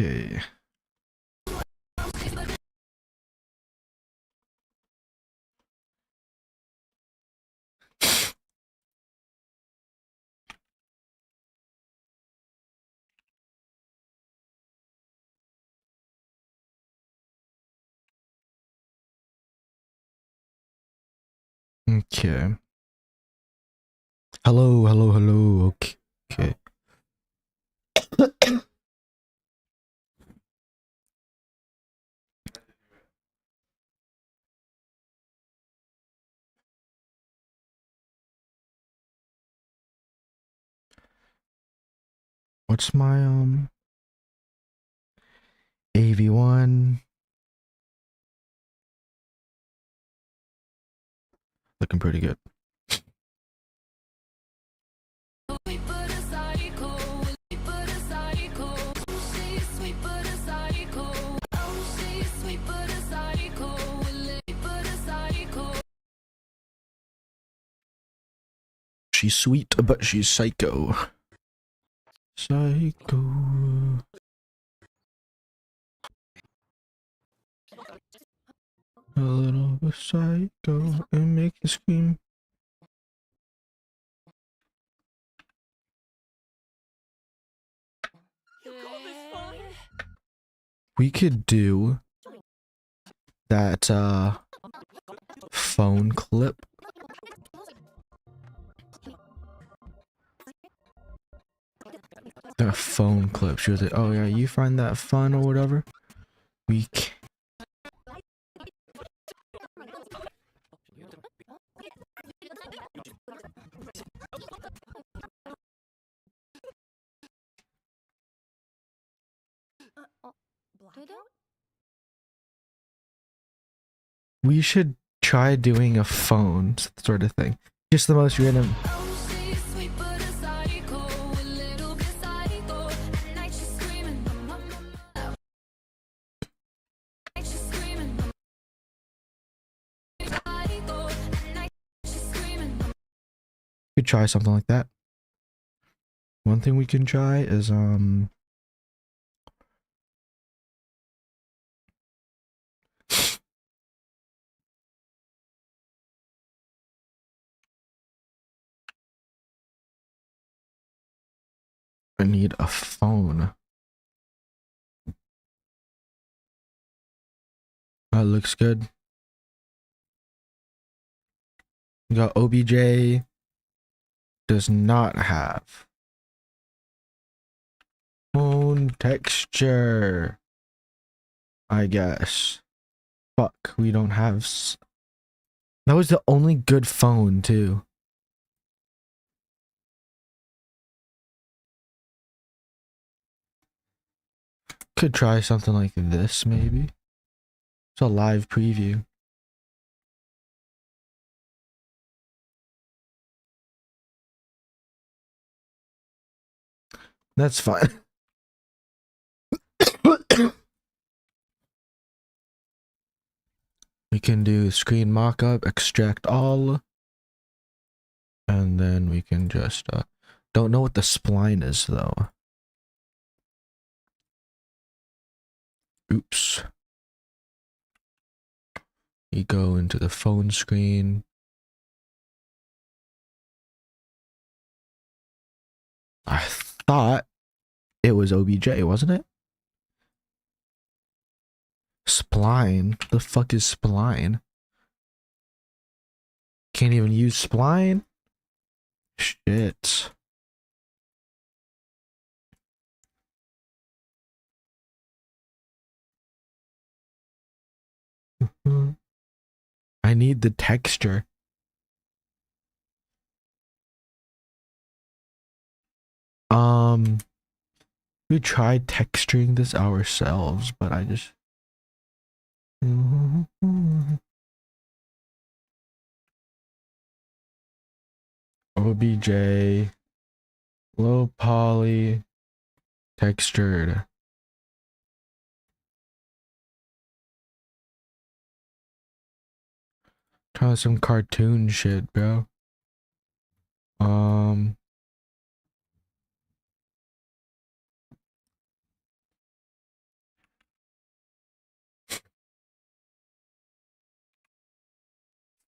Okay. Okay. Hello, hello, hello. Okay. Okay. What's my AV1? Looking pretty good. She's sweet, but she's psycho. Psycho. A little bit psycho and make you scream. We could do that phone clip. The phone clip. She was like, oh yeah, you find that fun or whatever? We can. We should try doing a phone sort of thing. Just the most random. Could try something like that. One thing we can try is I need a phone. That looks good. We got OBJ. Does not have phone texture. I guess. Fuck, we don't have. That was the only good phone too. Could try something like this maybe. It's a live preview. That's fine. We can do screen mockup, extract all, and then we can just don't know what the spline is though. Oops. You go into the phone screen. I thought it was OBJ, wasn't it? Spline? The fuck is spline? Can't even use spline? Shit. I need the texture. We tried texturing this ourselves, but I just OBJ low poly textured. Try some cartoon shit, bro.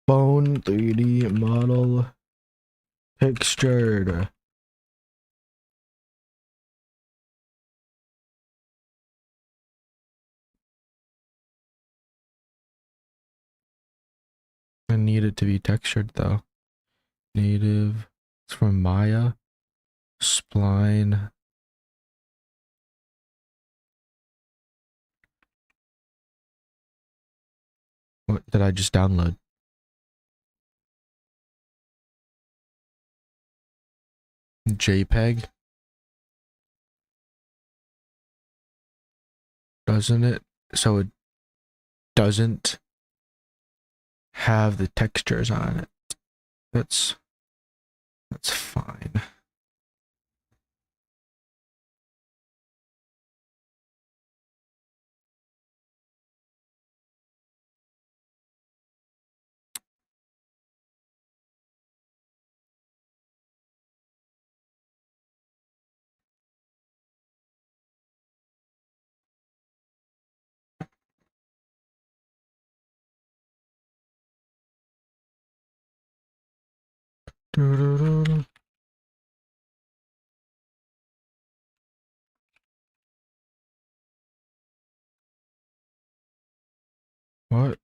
Phone 3D model textured. I need it to be textured though. Native. It's from Maya. Spline. What did I just download? JPEG? Doesn't it? So it doesn't have the textures on it. That's fine. What?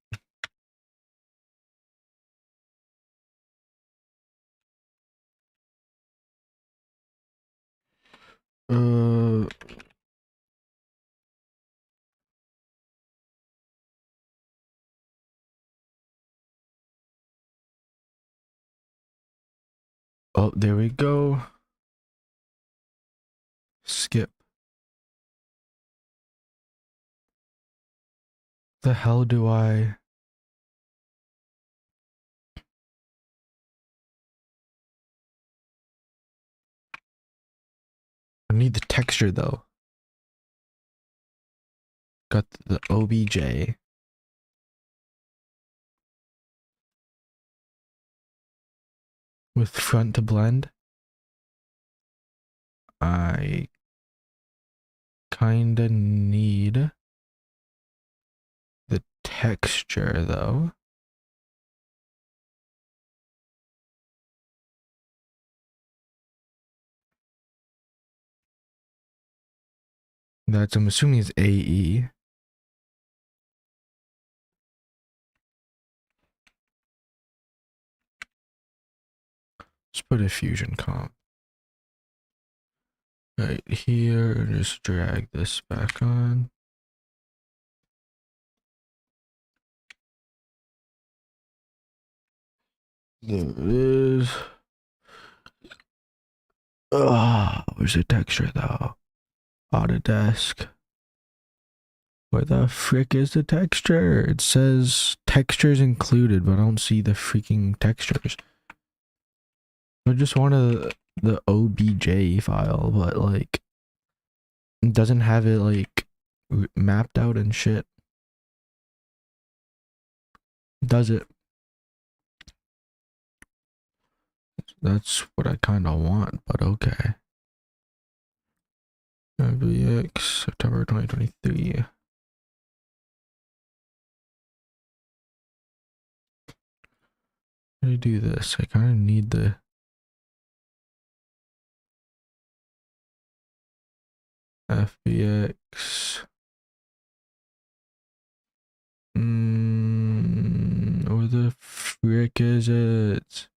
Uh, oh, there we go. Skip. The hell do I? I need the texture though. Got the OBJ. With front to blend. I kinda need the texture though. That's, I'm assuming, is AE. Let's put a fusion comp. Right here, just drag this back on. There it is. Where's the texture though? Autodesk. Where the frick is the texture? It says textures included, but I don't see the freaking textures. I just wanted the OBJ file, but like, it doesn't have it like mapped out and shit. Does it? That's what I kind of want, but okay. VX, September 2023. How do you do this? I kind of need the FBX. Where the frick is it?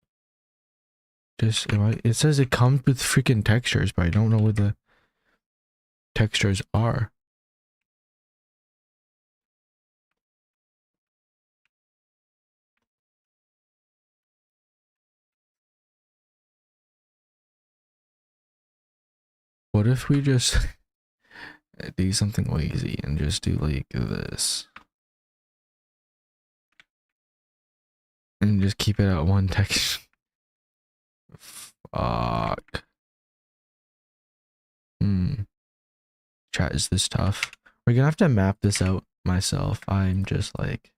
Just, it says it comes with freaking textures, but I don't know where the textures are. What if we just do something lazy and just do like this? And just keep it at one texture. Fuck. Chat, is this tough? We're gonna have to map this out myself. I'm just like,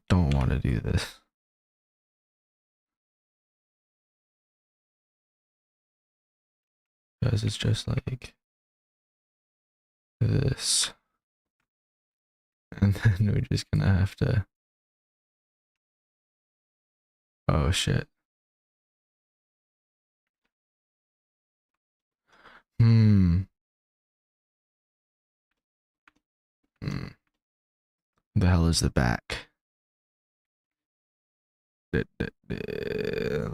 don't want to do this. Because it's just like this. And then we're just gonna have to Oh shit. Hmm. Hmm. The hell is the back?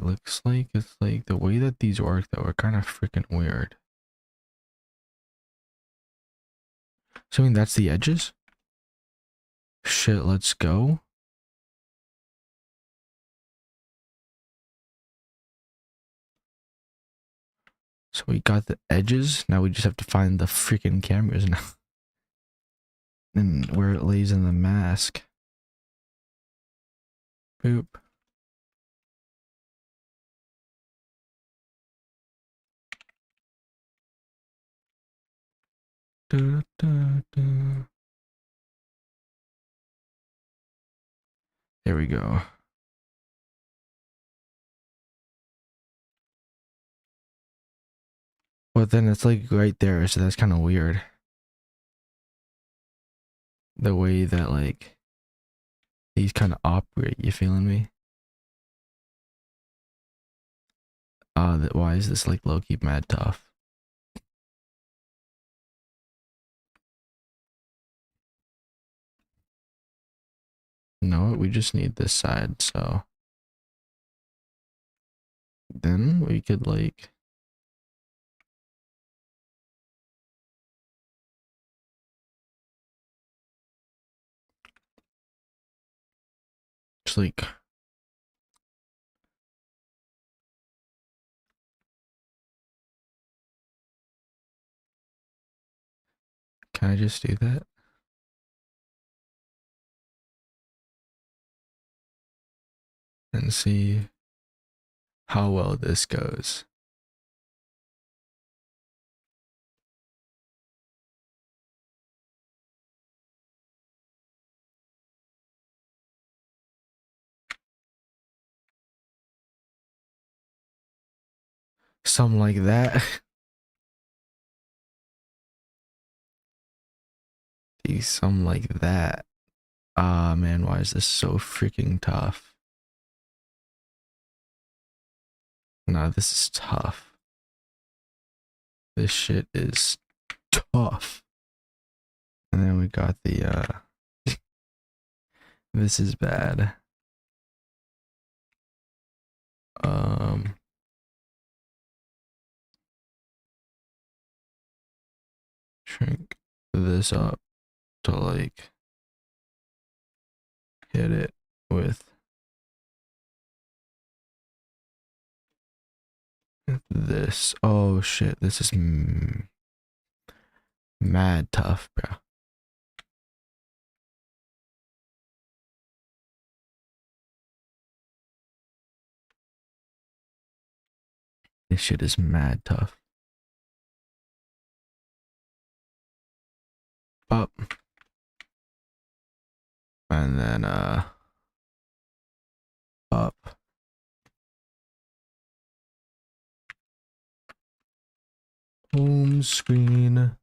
Looks like it's like the way that these work though are kind of freaking weird. So I mean that's the edges? Shit, let's go. So we got the edges. Now we just have to find the freaking cameras now. And where it lays in the mask. Boop. Da, da, da. There we go. But then it's like right there, so that's kind of weird. The way that like these kind of operate, you feeling me? Why is this like low-key mad tough? No, we just need this side, so then we could like just like can I just do that? And see how well this goes. Something like that. See, something like that. Ah, man, why is this so freaking tough? Nah, this is tough. This shit is tough. And then we got the this is bad. Um Shrink this up to like hit it with this. Oh shit, this is mad tough, bro. This shit is mad tough. Up. And then up. Home screen.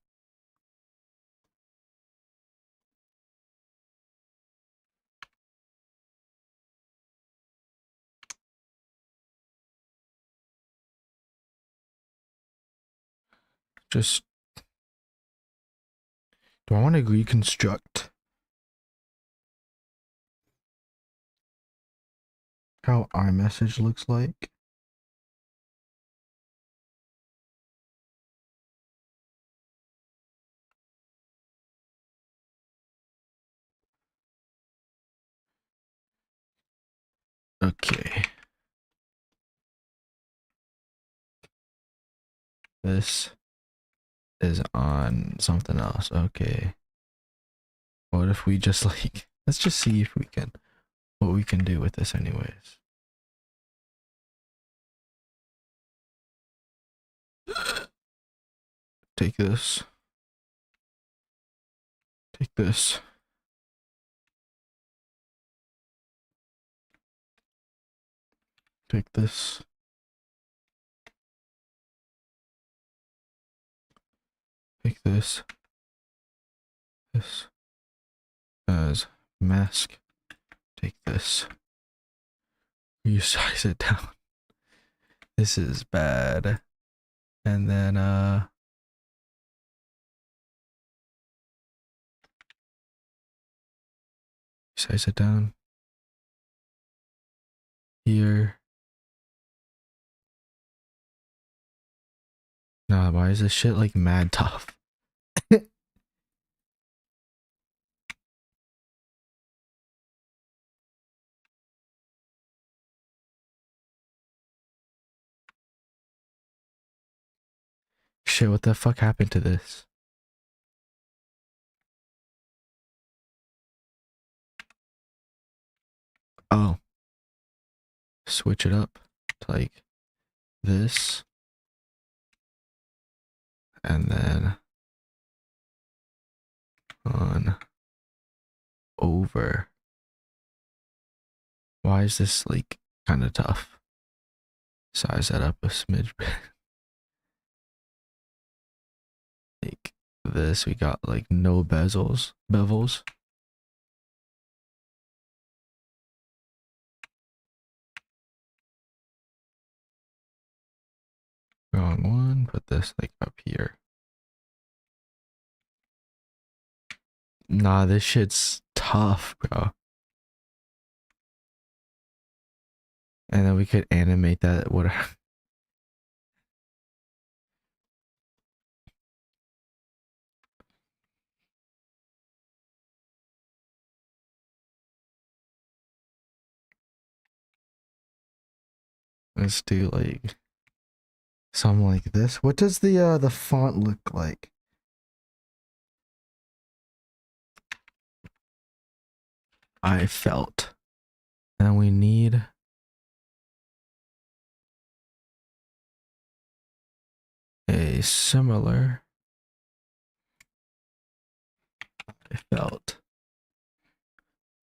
Just do I want to reconstruct how iMessage looks like? Okay. This is on something else. Okay. What if we just like let's just see if we can what we can do with this anyways. Take this. Take this. Take this. Take this. This as mask. Take this. You size it down. This is bad. And then size it down. Here. Nah, why is this shit like mad tough? Shit, what the fuck happened to this? Oh. Switch it up to like this. And then on over. Why is this like kind of tough? Size that up a smidge bit. Like this, we got like no bevels. Wrong one. Put this like up here. Nah, this shit's tough, bro. And then we could animate that. Whatever. Let's do like something like this. What does the font look like? I felt. And we need a similar. I felt.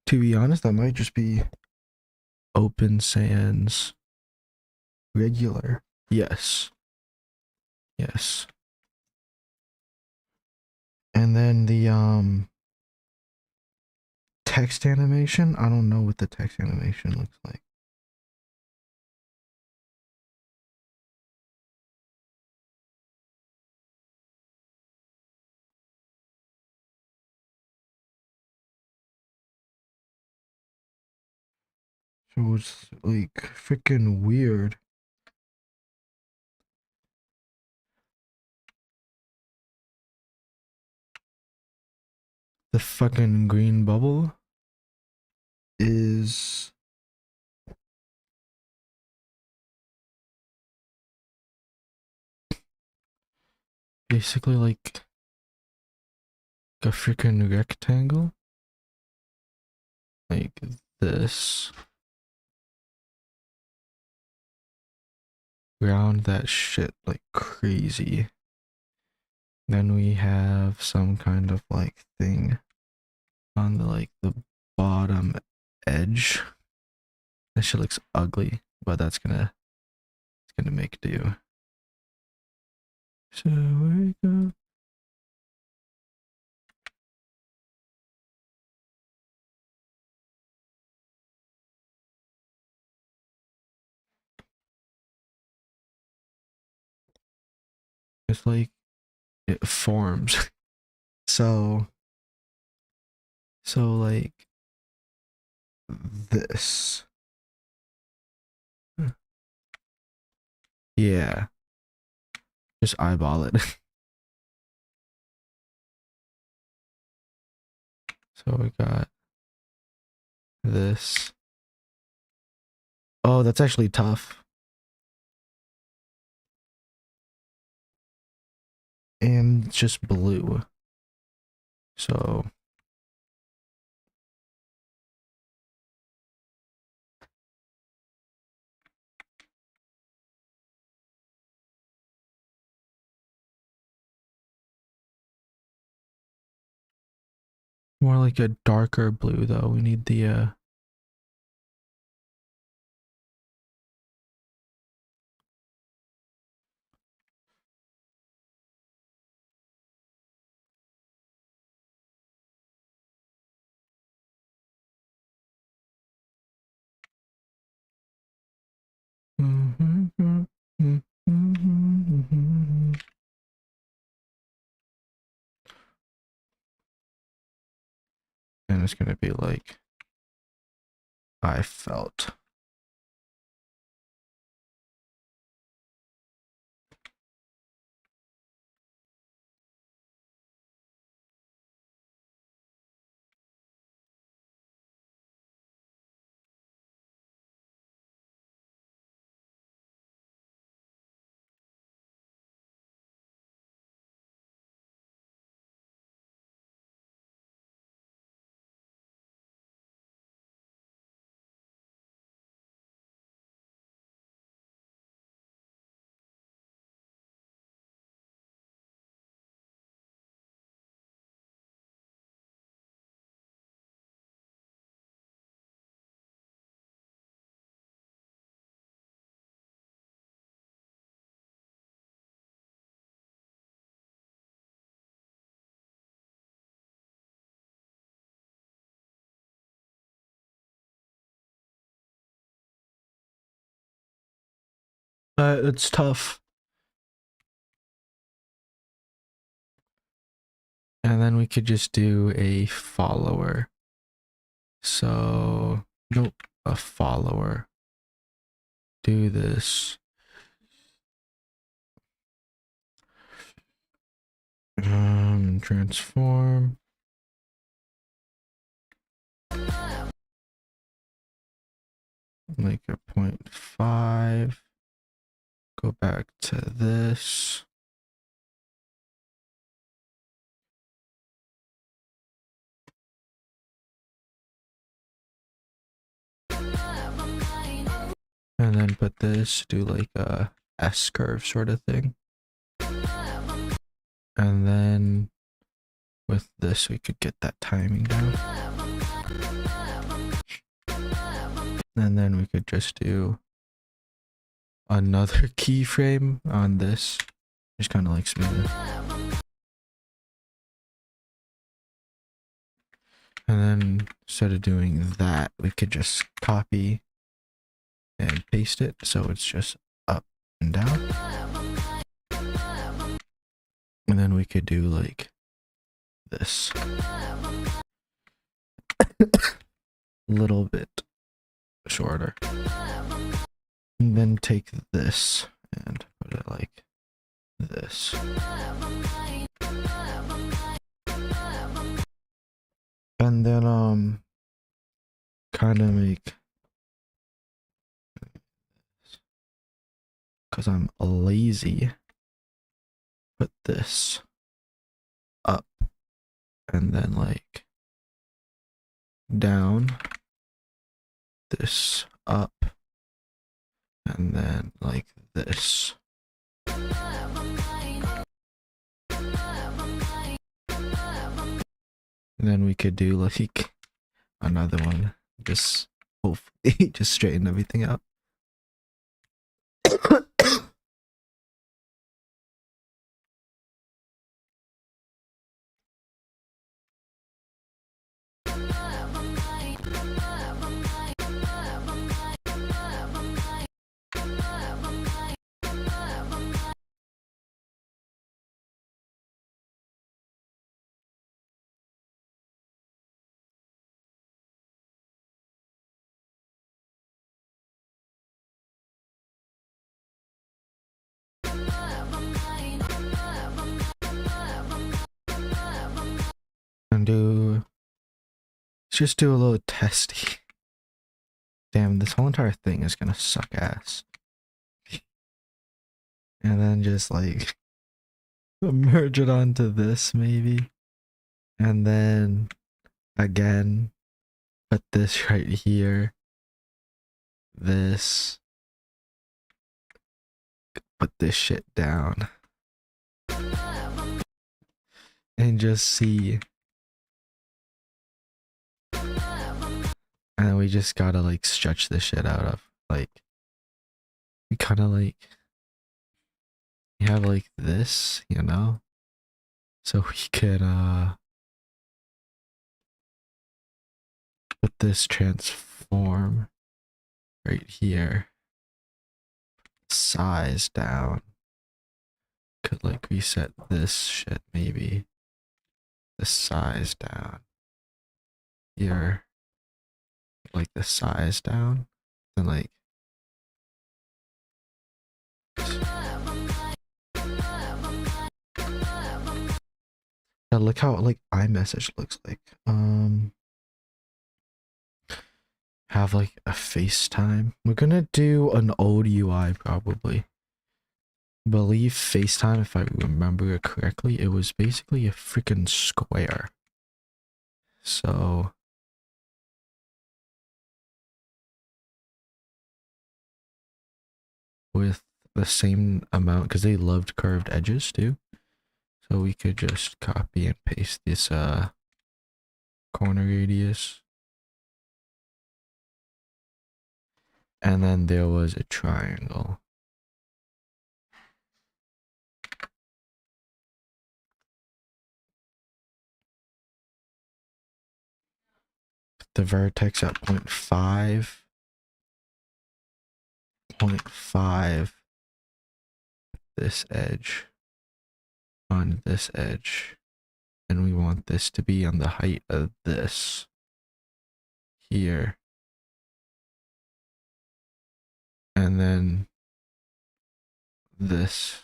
To be honest, that might just be Open Sans regular. Yes. Yes. And then the text animation. I don't know what the text animation looks like. So it's like freaking weird. The fucking green bubble is basically like a freaking rectangle. Like this. Round that shit like crazy. Then we have some kind of like thing on the like the bottom edge. That shit looks ugly, but it's gonna make do. So wake up. It's like it forms. So like this. Yeah. Just eyeball it. So we got this. Oh, that's actually tough. And just blue. So more like a darker blue though. We need the And it's gonna be like I felt. It's tough. And then we could just do a follower. So, nope, a follower. Do this. Transform. Make it 0.5. Go back to this. And then put this, do like a S curve sort of thing. And then with this, we could get that timing down. And then we could just do another keyframe on this. Just kind of like smooth it. And then instead of doing that, we could just copy and paste it. So it's just up and down. And then we could do like this. A little bit shorter. And then take this and put it like this. And then kind of make, because I'm lazy, put this up and then like down, this up, and then like this. And then we could do like another one, just hopefully just straighten everything out. And let's just do a little testy. Damn, this whole entire thing is gonna suck ass. And then just like merge it onto this maybe. And then again, put this right here. This. Put this shit down. And just see. And we just gotta like stretch this shit out of. Like, we kind of like, we have like this, you know? So we could put this transform right here. size down. Could like reset this shit maybe. The size down. Here. Like the size down. Then like now look how like iMessage looks like. Have like a FaceTime. We're gonna do an old UI probably. Believe FaceTime, if I remember it correctly, it was basically a freaking square. So with the same amount, because they loved curved edges too. So we could just copy and paste this corner radius. And then there was a triangle. The vertex at 0.5. 0.5. This edge. On this edge. And we want this to be on the height of this. Here. And then this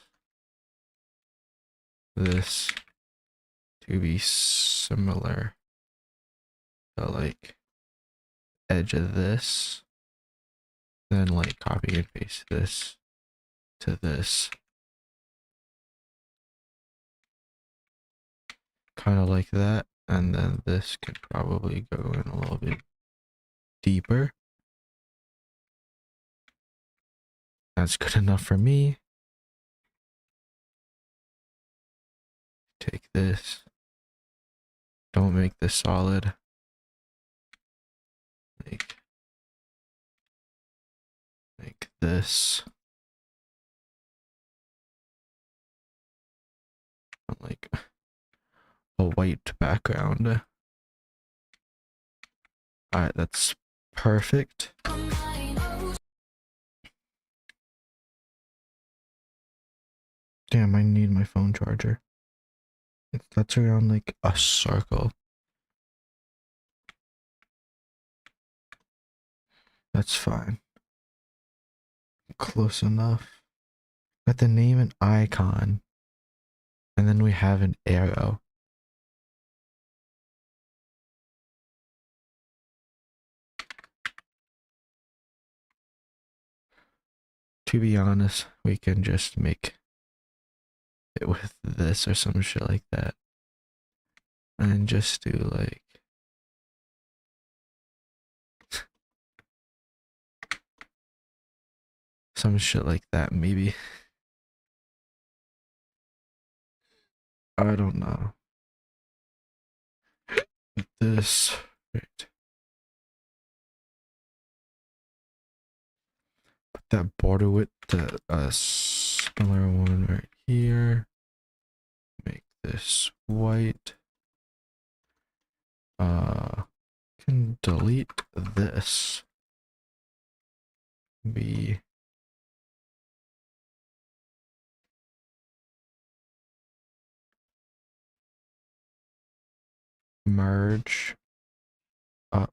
to be similar to like edge of this, then like copy and paste this to this, kind of like that, and then this could probably go in a little bit deeper. That's good enough for me. Take this, don't make this solid, make this like a white background. Alright, that's perfect. Damn, I need my phone charger. That's around like a circle. That's fine. Close enough. Got the name and icon. And then we have an arrow. To be honest, we can just make it with this or some shit like that. And just do like some shit like that, maybe. I don't know. This, right. Put that border width to a similar one right here. Make this white. Can delete this. Be merge up,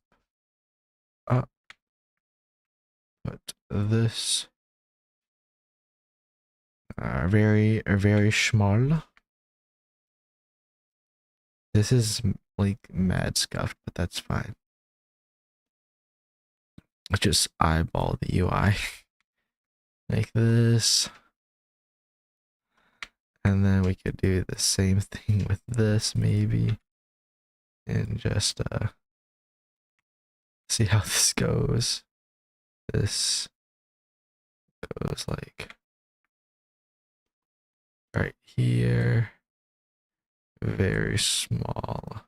put this very small. This is like mad scuffed, but that's fine. Let's just eyeball the UI like this. And then we could do the same thing with this maybe. And just see how this goes. This goes like right here. Very small.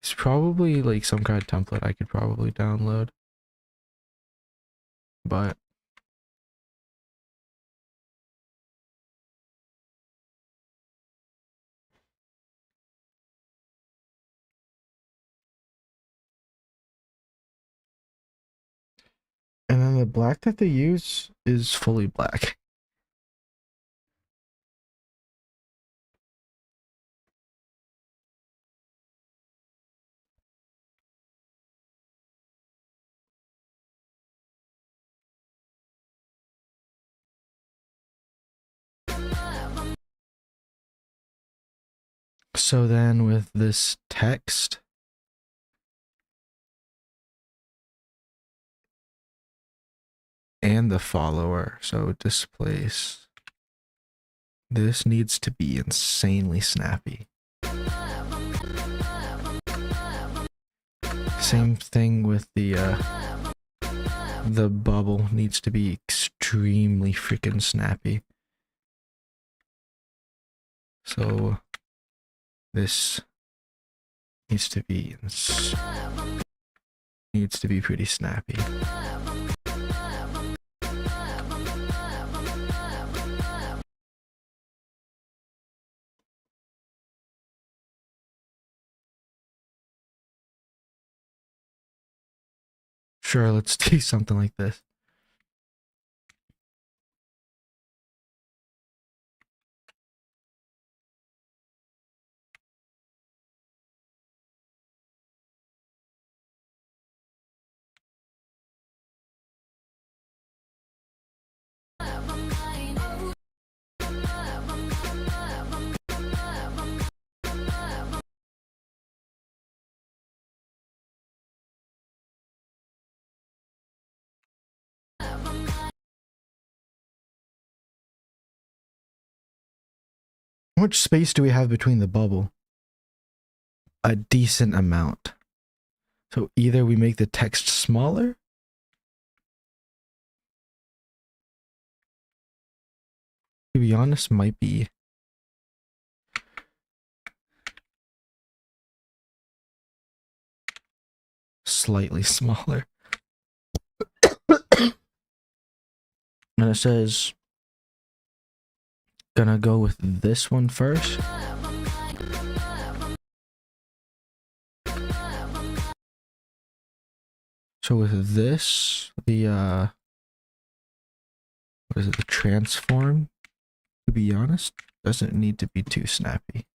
It's probably like some kind of template I could probably download. But And then the black that they use is fully black. So then with this text, and the follower, so displace, this needs to be insanely snappy. Same thing with the bubble needs to be extremely freaking snappy. So this needs to be pretty snappy. Sure, let's do something like this. How much space do we have between the bubble? A decent amount. So either we make the text smaller, to be honest, might be slightly smaller. And it says, gonna go with this one first. So with this, the what is it, the transform, to be honest, doesn't need to be too snappy.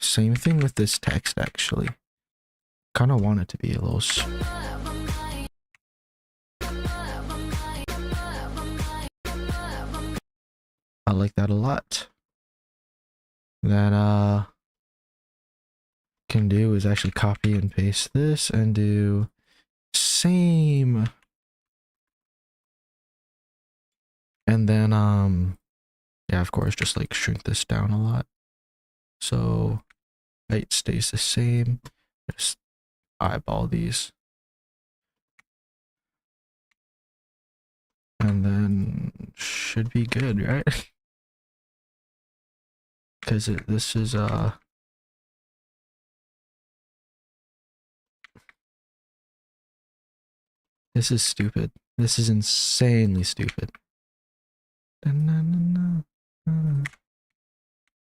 Same thing with this text, actually. Kind of want it to be a little... I like that a lot. That can do is actually copy and paste this and do same. And then yeah, of course, just like shrink this down a lot. So height stays the same. Just eyeball these. And then should be good, right? Because this is this is stupid. This is insanely stupid. And then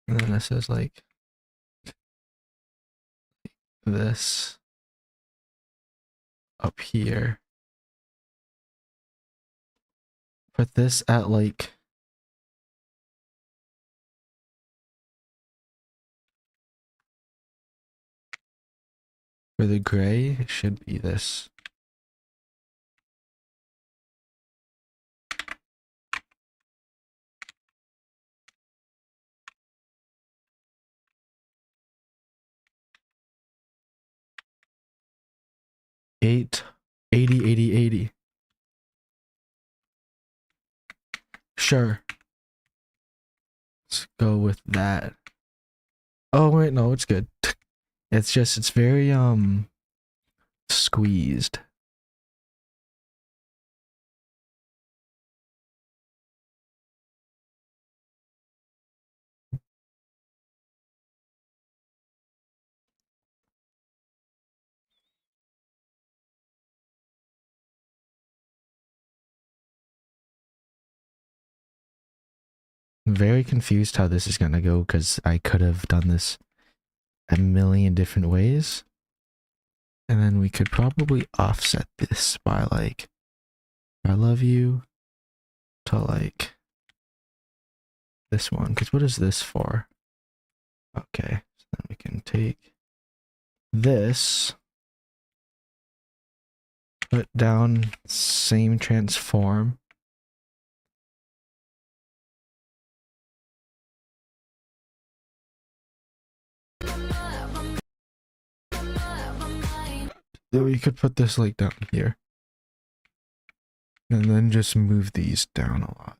this is like this up here. Put this at like for the gray, it should be this. Eight, 80, 80, 80. Sure. Let's go with that. Oh wait, no, it's good. It's just, it's very squeezed. I'm very confused how this is gonna go because I could have done this a million different ways. And then we could probably offset this by like, I love you to like this one. Because what is this for? Okay, so then we can take this, put down same transform. Then we could put this like down here. And then just move these down a lot.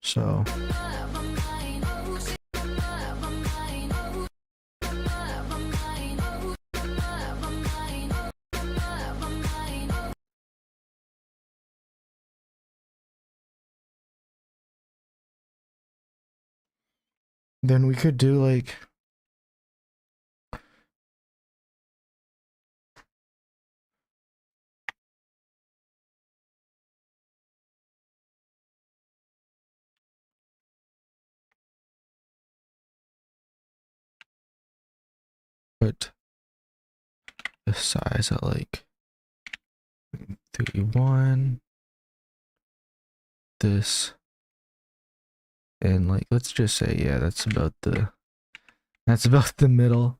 So then we could do like put the size at like 31. This and like let's just say yeah, that's about the middle.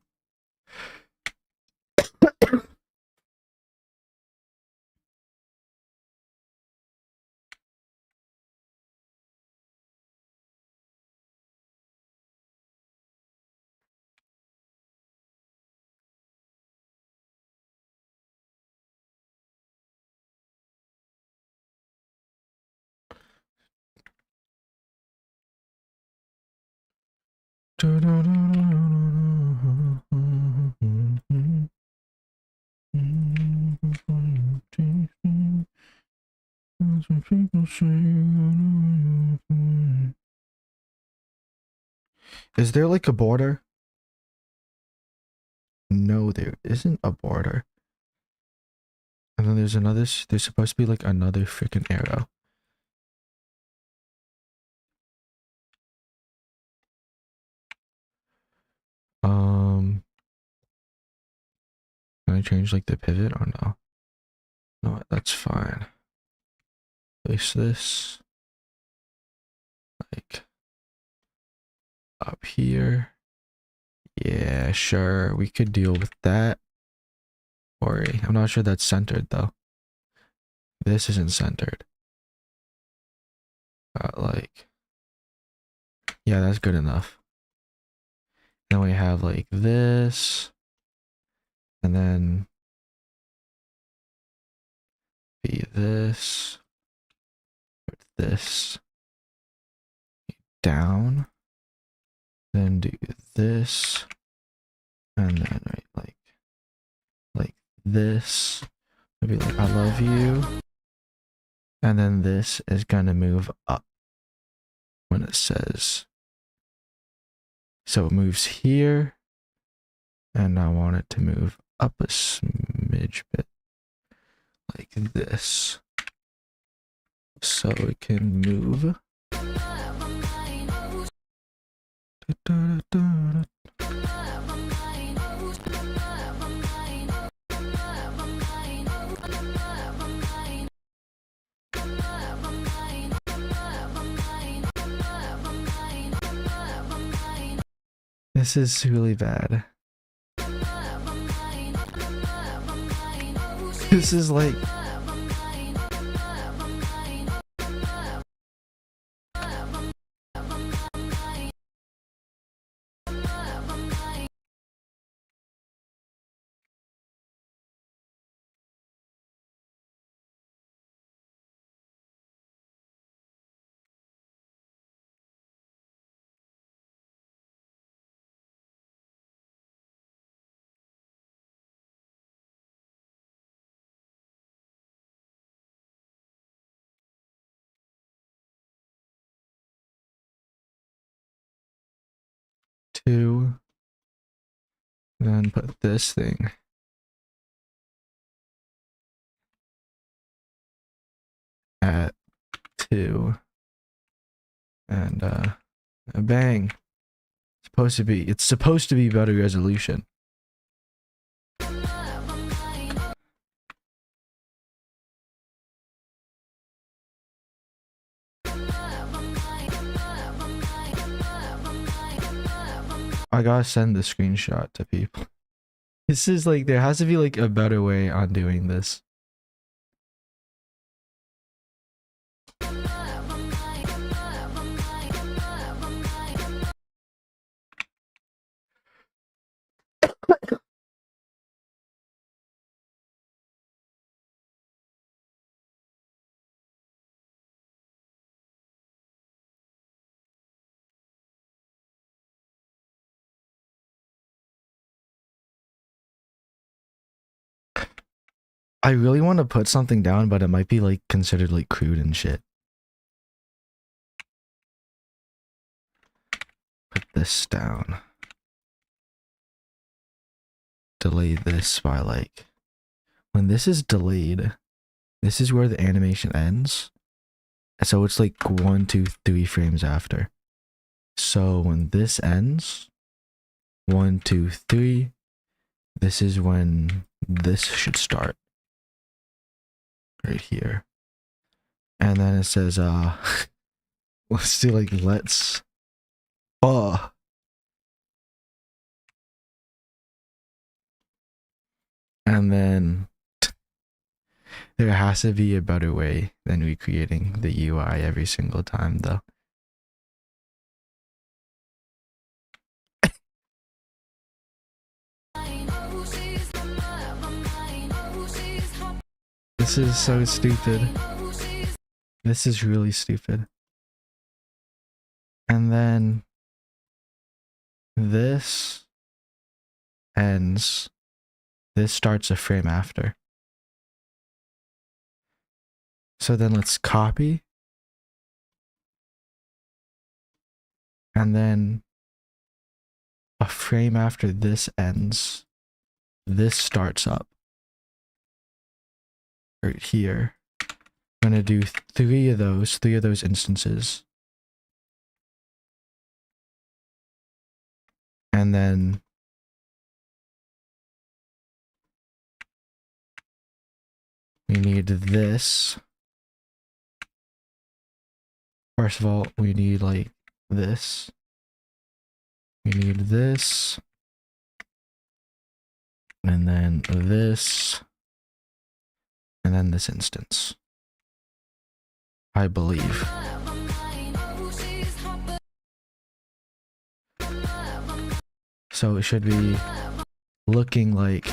Is there like a border? No, there isn't a border. And then there's another, there's supposed to be like another freaking arrow. Can I change like the pivot or no? No, that's fine. Place this like up here. Yeah, sure. We could deal with that. Worry. I'm not sure that's centered though. This isn't centered. Like, yeah, that's good enough. Then we have like this, and then be this, put this down, then do this, and then right like this. Maybe like I love you, and then this is gonna move up when it says. So it moves here, and I want it to move up a smidge bit, like this, so it can move. This is really bad. This is like two, then put this thing at 2, and bang. It's supposed to be better resolution. I gotta send the screenshot to people. This is like, there has to be like a better way on doing this. I really want to put something down, but it might be like considered like crude and shit. Put this down. Delay this by like, when this is delayed, this is where the animation ends. So it's like 1, 2, 3 frames after. So when this ends, 1, 2, 3, this is when this should start. Right here. And then it says, let's do like, let's, and then there has to be a better way than recreating the UI every single time though. This is so stupid. This is really stupid. And then this ends. This starts a frame after. So then let's copy. And then a frame after this ends. This starts up. Right here. I'm gonna do three of those instances. And then we need this. First of all, we need like this. We need this. And then this. And then this instance. I believe. So it should be looking like...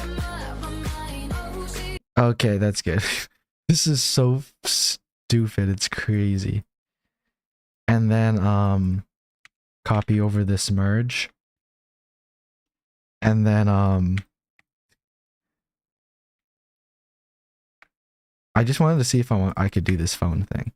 Okay, that's good. This is so stupid, it's crazy. And then copy over this merge. And then I just wanted to see if I could do this phone thing.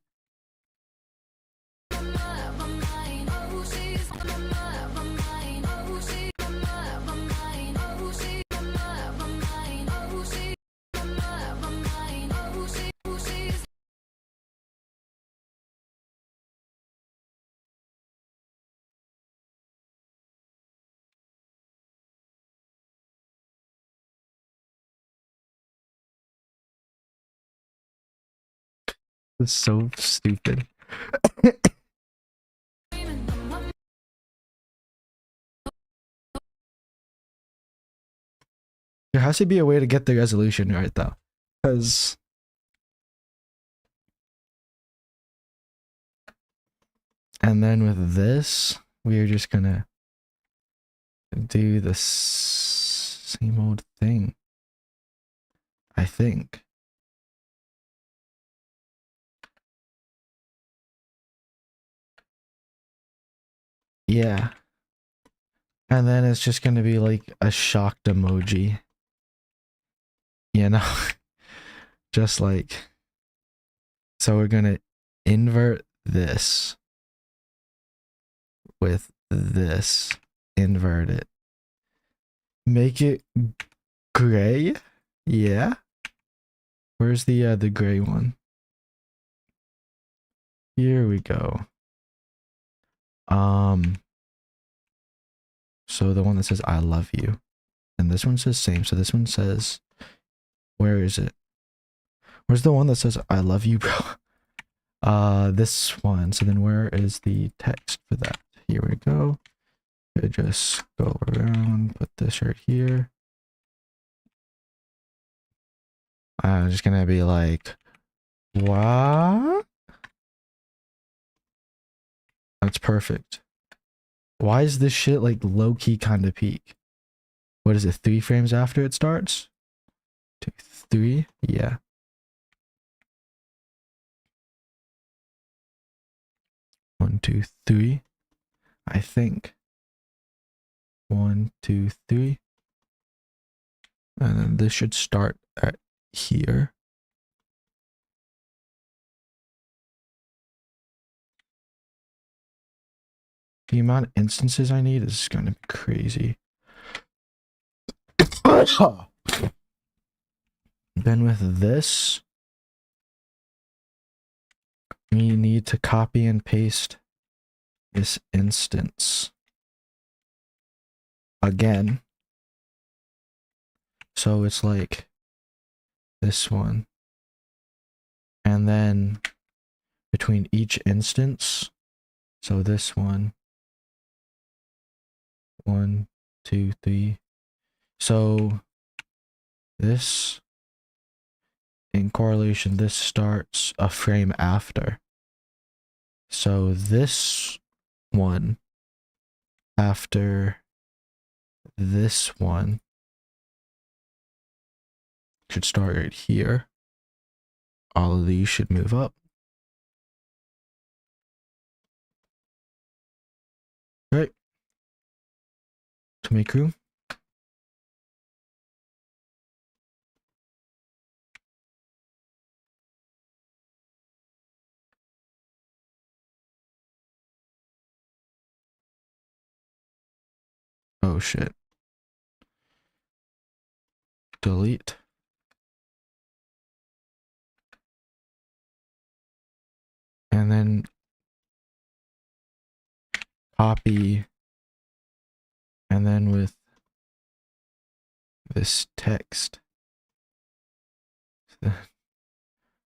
It's so stupid. There has to be a way to get the resolution right though. Because and then with this, we are just gonna do the same old thing. I think. Yeah. And then it's just gonna be like a shocked emoji. You know? Just like... So we're gonna invert this with this. Invert it. Make it gray? Yeah? Where's the gray one? Here we go. So the one that says I love you. And this one says same. So this one says, where is it? Where's the one that says I love you, bro? This one. So then where is the text for that? Here we go. I just go around, put this right here. I'm just gonna be like, what? That's perfect. Why is this shit like low-key kind of peak? What is it, 3 frames after it starts? 2, 3? Yeah. 1, 2, 3. I think. 1, 2, 3. And then this should start at here. The amount of instances I need is gonna be crazy. Then with this, we need to copy and paste this instance again. So it's like this one. And then between each instance, so this one, 1, 2, 3. So this, in correlation, this starts a frame after. So this one after this one should start right here. All of these should move up. Right. To make room. Oh shit. Delete. And then copy. And then with this text.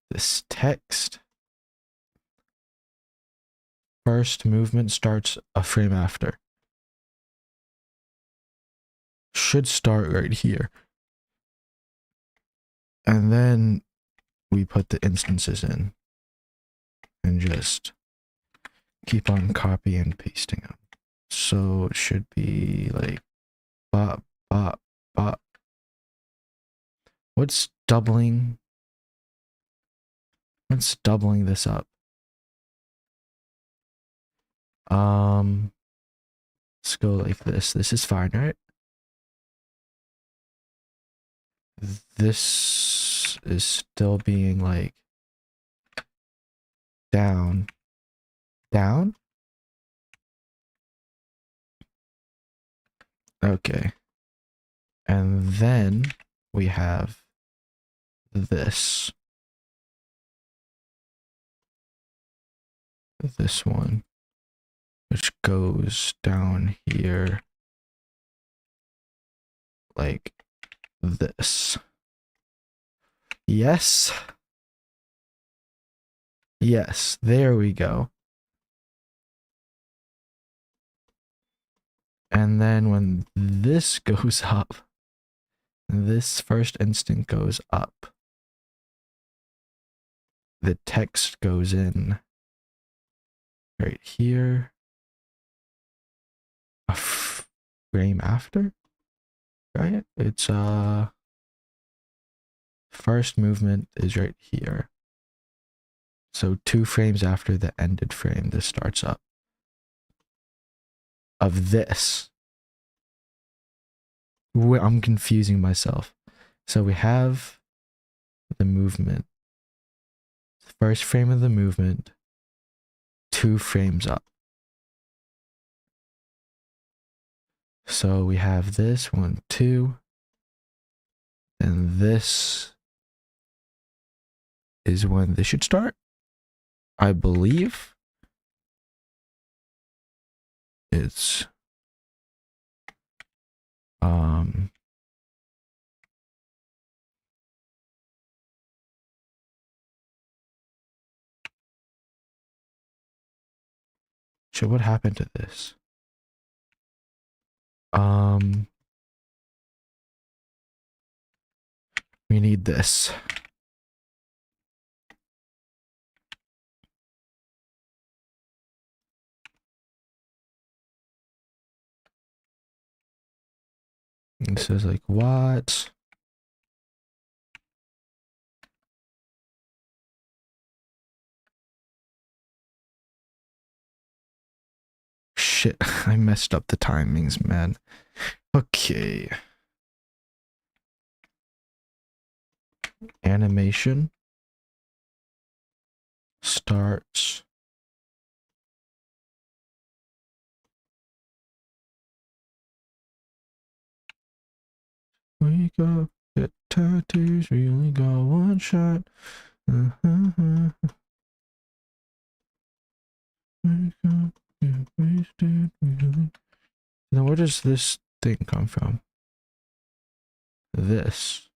This text. First movement starts a frame after. Should start right here. And then we put the instances in. And just keep on copy and pasting them. So it should be like bop, bop, bop. What's doubling? What's doubling this up? Let's go like this. This is fine, right? This is still being like down, down. Okay. And then we have this one, which goes down here like this. Yes. Yes, there we go. And then when this goes up, this first instant goes up, the text goes in right here. A frame after, right? It's first movement is right here. So 2 frames after the ended frame, this starts up. Of this. I'm confusing myself. So we have the movement. First frame of the movement, 2 frames up. So we have this 1, 2. And this is when this should start. I believe it's so what happened to this? We need this. It says like what? Shit, I messed up the timings, man. Okay. Animation starts. Wake up, get tattoos, we only got one shot. Wake up, get wasted, Now where does this thing come from? This.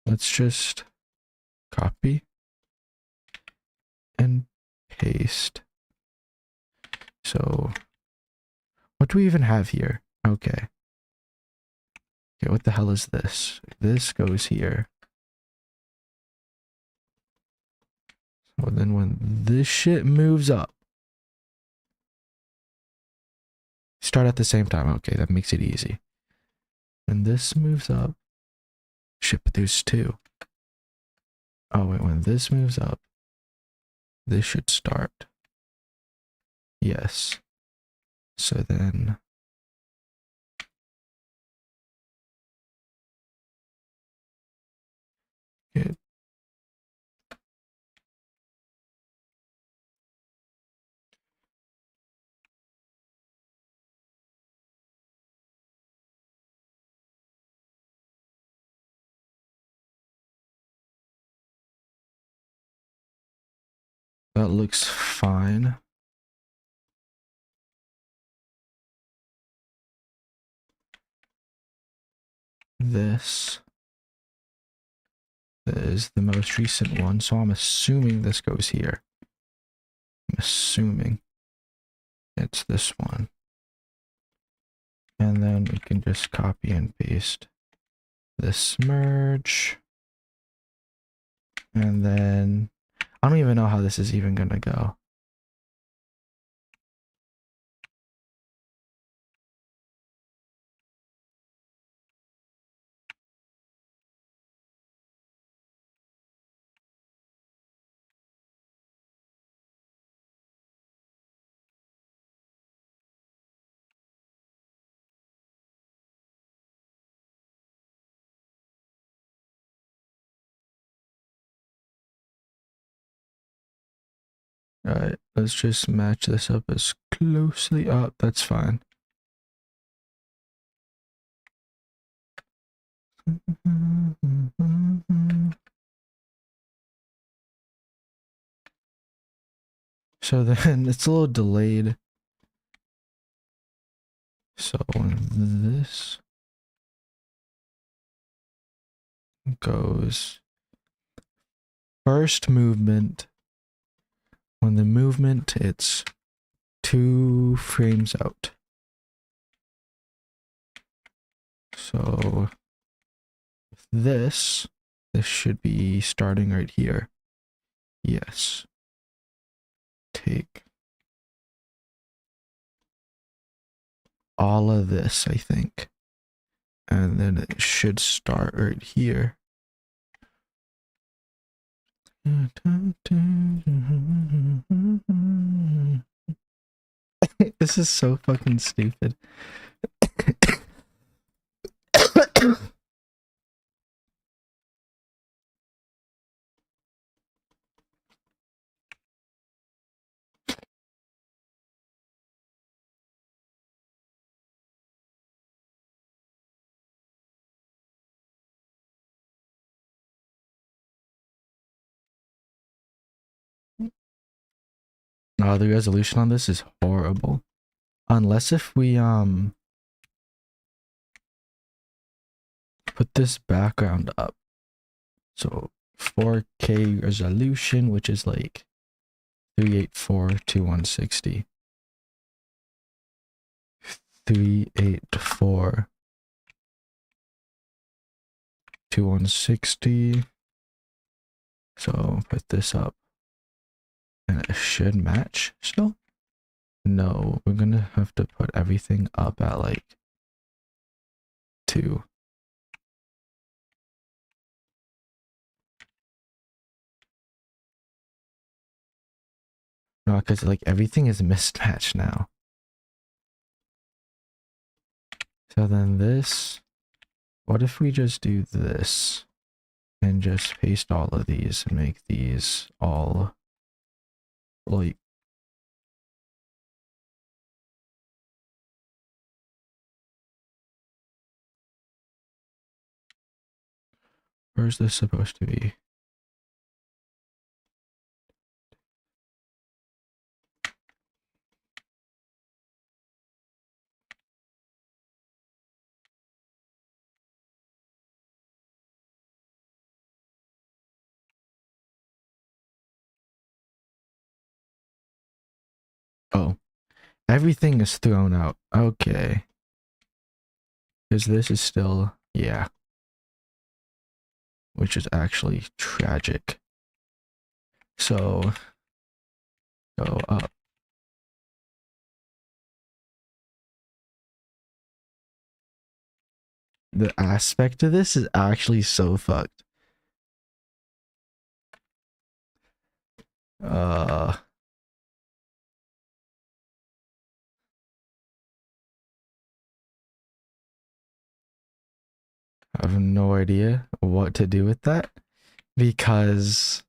Let's just copy and paste. So what do we even have here? Okay. Okay, what the hell is this? This goes here. So then when this shit moves up, start at the same time. Okay, that makes it easy. When this moves up, shit, but there's two. Oh wait, when this moves up, this should start. Yes. So then it that looks fine. This is the most recent one, so I'm assuming this goes here. I'm assuming it's this one. And then we can just copy and paste this merge. And then I don't even know how this is even gonna go. Alright, let's just match this up as closely up. That's fine. So then it's a little delayed. So when this goes first movement, when the movement, it's 2 frames out. So this should be starting right here. Yes. Take all of this, I think. And then it should start right here. This is so fucking stupid. No, the resolution on this is horrible. Unless if we put this background up. So 4K resolution, which is like 384 to 160. 384 to 160. So put this up and it should match still. No, we're gonna have to put everything up at like 2. No, because like everything is mismatched now. So then this, what if we just do this and just paste all of these and make these all like, where's this supposed to be? Oh, everything is thrown out. Okay. Because this is still, yeah. Which is actually tragic. So, go up. The aspect of this is actually so fucked. I have no idea what to do with that because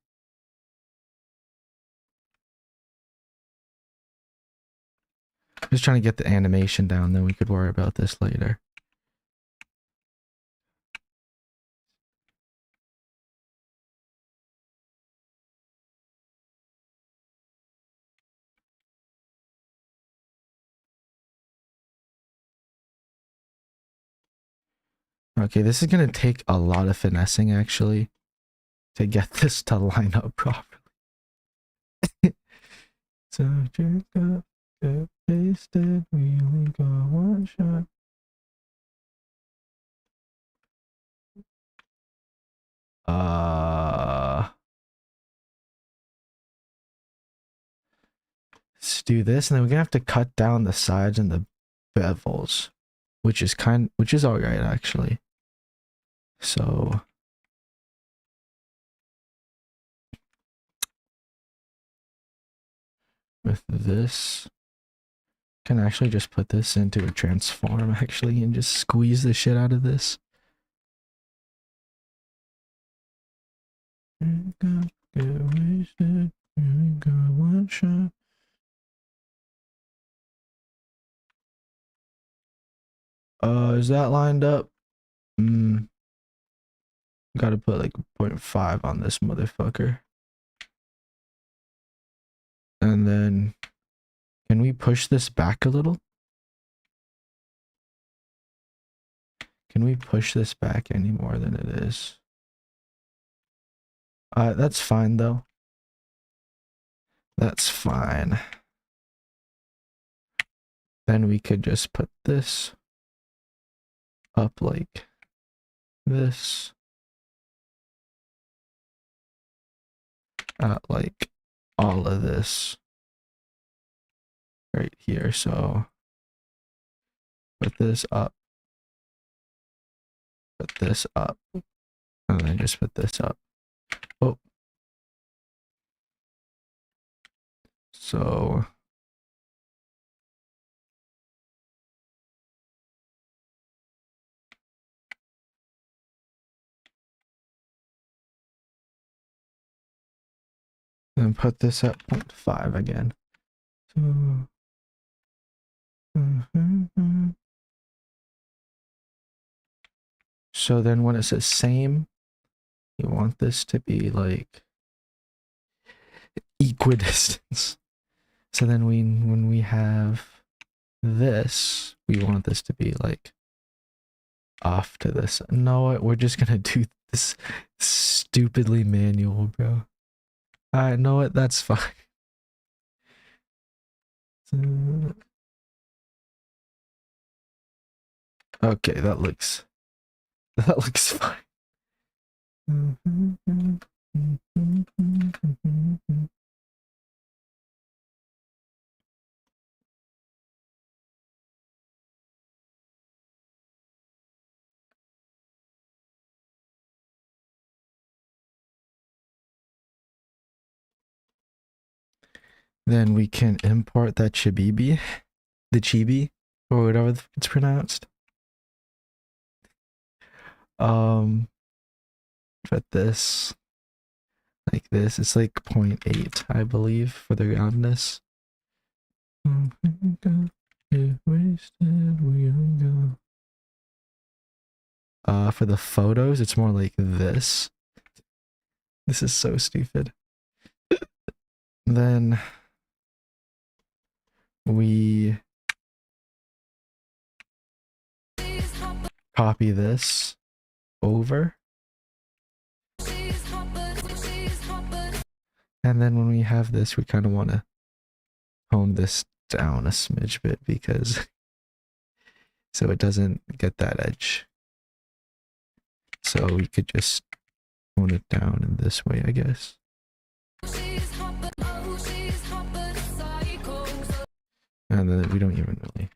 just trying to get the animation down, then we could worry about this later. Okay, this is gonna take a lot of finessing actually to get this to line up properly. So just got pasted, we only got one shot. Let's do this, and then we're gonna have to cut down the sides and the bevels, which is all right actually. So with this, can actually just put this into a transform actually and just squeeze the shit out of this. Get wasted, got one shot. Is that lined up? Gotta put like 0.5 on this motherfucker. And then, can we push this back a little? Can we push this back any more than it is? That's fine though. That's fine. Then we could just put this up like this. Like all of this right here. So put this up, put this up, and then just put this up. Oh. So then put this at 0.5 again. So, so then when it says same, you want this to be like equidistance. So then when we have this, we want this to be like off to this. No, we're just gonna do this stupidly manual, bro. I know it, that's fine. So, Okay, that looks fine. Then we can import that chibi, the chibi, or whatever it's pronounced. But this, like this, it's like 0.8, I believe, for the roundness. For the photos, it's more like this. This is so stupid. Then we copy this over. And then when we have this, we kind of want to hone this down a smidge bit because so it doesn't get that edge. So we could just hone it down in this way, I guess. And then we don't even really.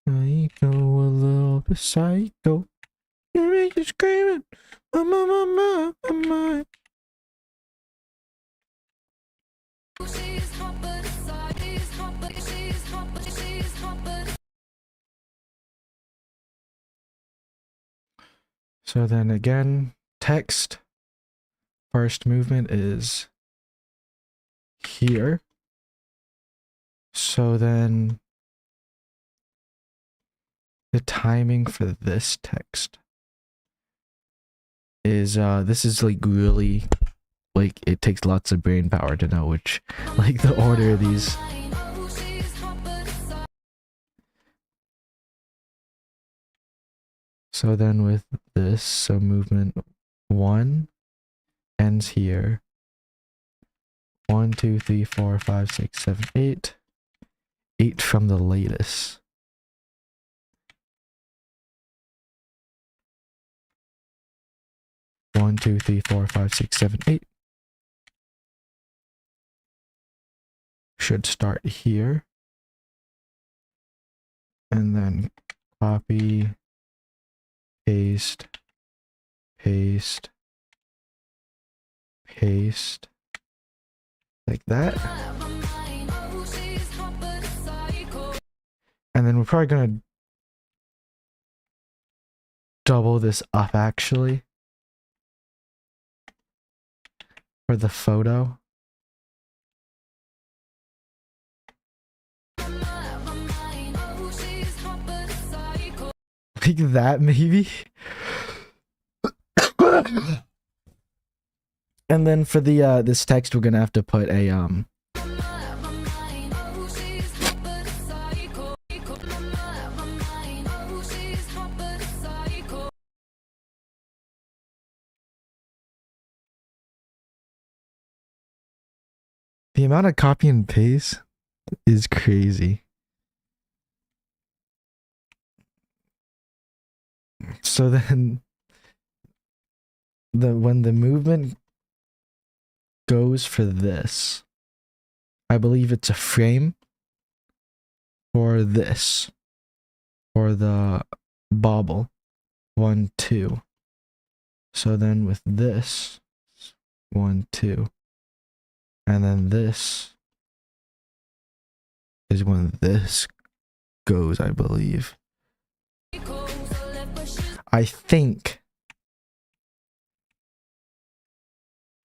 Psycho, a little bit psycho. You make you screaming. My. So then again, text. First movement is here. So then the timing for this text is this is like really like it takes lots of brain power to know which like the order of these. So then with this, so movement 1 ends here. 1, 2, 3, 4, 5, 6, 7, 8. 8 from the latest. One, 2, 3, 4, 5, 6, 7, 8. Should start here. And then copy, paste, paste, paste. Like that. And then we're probably gonna double this up actually. For the photo. Like that maybe. And then for the this text we're gonna have to put a the amount of copy and paste is crazy. So then when the movement goes for this, I believe it's a frame for this, for the bobble. 1, 2. So then with this, 1, 2. And then this is when this goes, I believe. I think.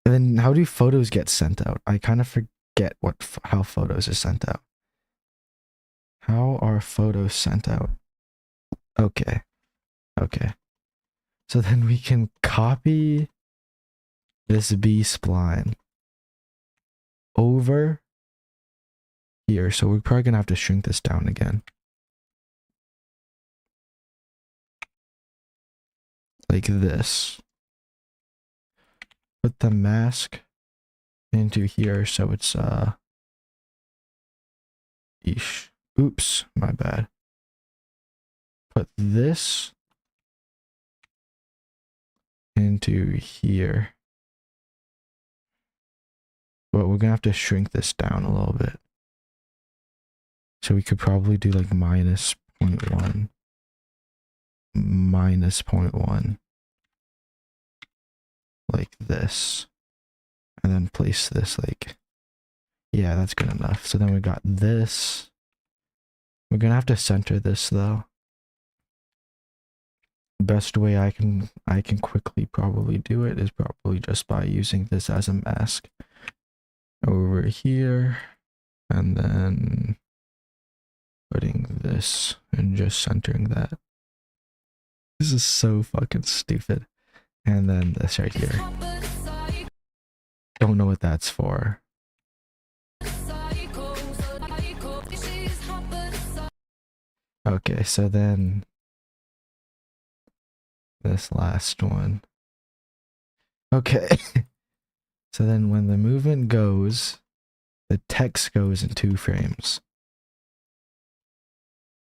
And then how do photos get sent out? I kind of forget how photos are sent out. How are photos sent out? Okay. Okay. So then we can copy this B-spline over here. So we're probably gonna have to shrink this down again. Like this. Put the mask into here so it's Oops, my bad. Put this into here. But we're gonna have to shrink this down a little bit. So we could probably do like minus 0.1. Minus 0.1. Like this. And then place this like... Yeah, that's good enough. So then we got this. We're gonna have to center this though. Best way I can quickly probably do it is probably just by using this as a mask. Over here. And then putting this and just centering that. This is so fucking stupid. And then this right here. Don't know what that's for. Okay, so then this last one. Okay. So then when the movement goes, the text goes in 2 frames.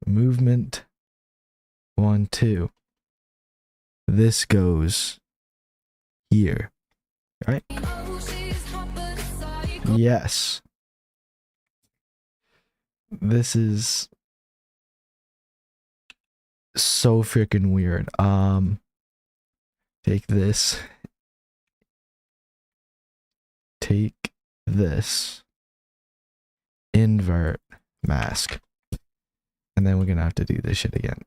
Movement 1, 2. This goes here, right? Yes. This is so freaking weird. Take this. Take this. Invert mask. And then we're gonna have to do this shit again.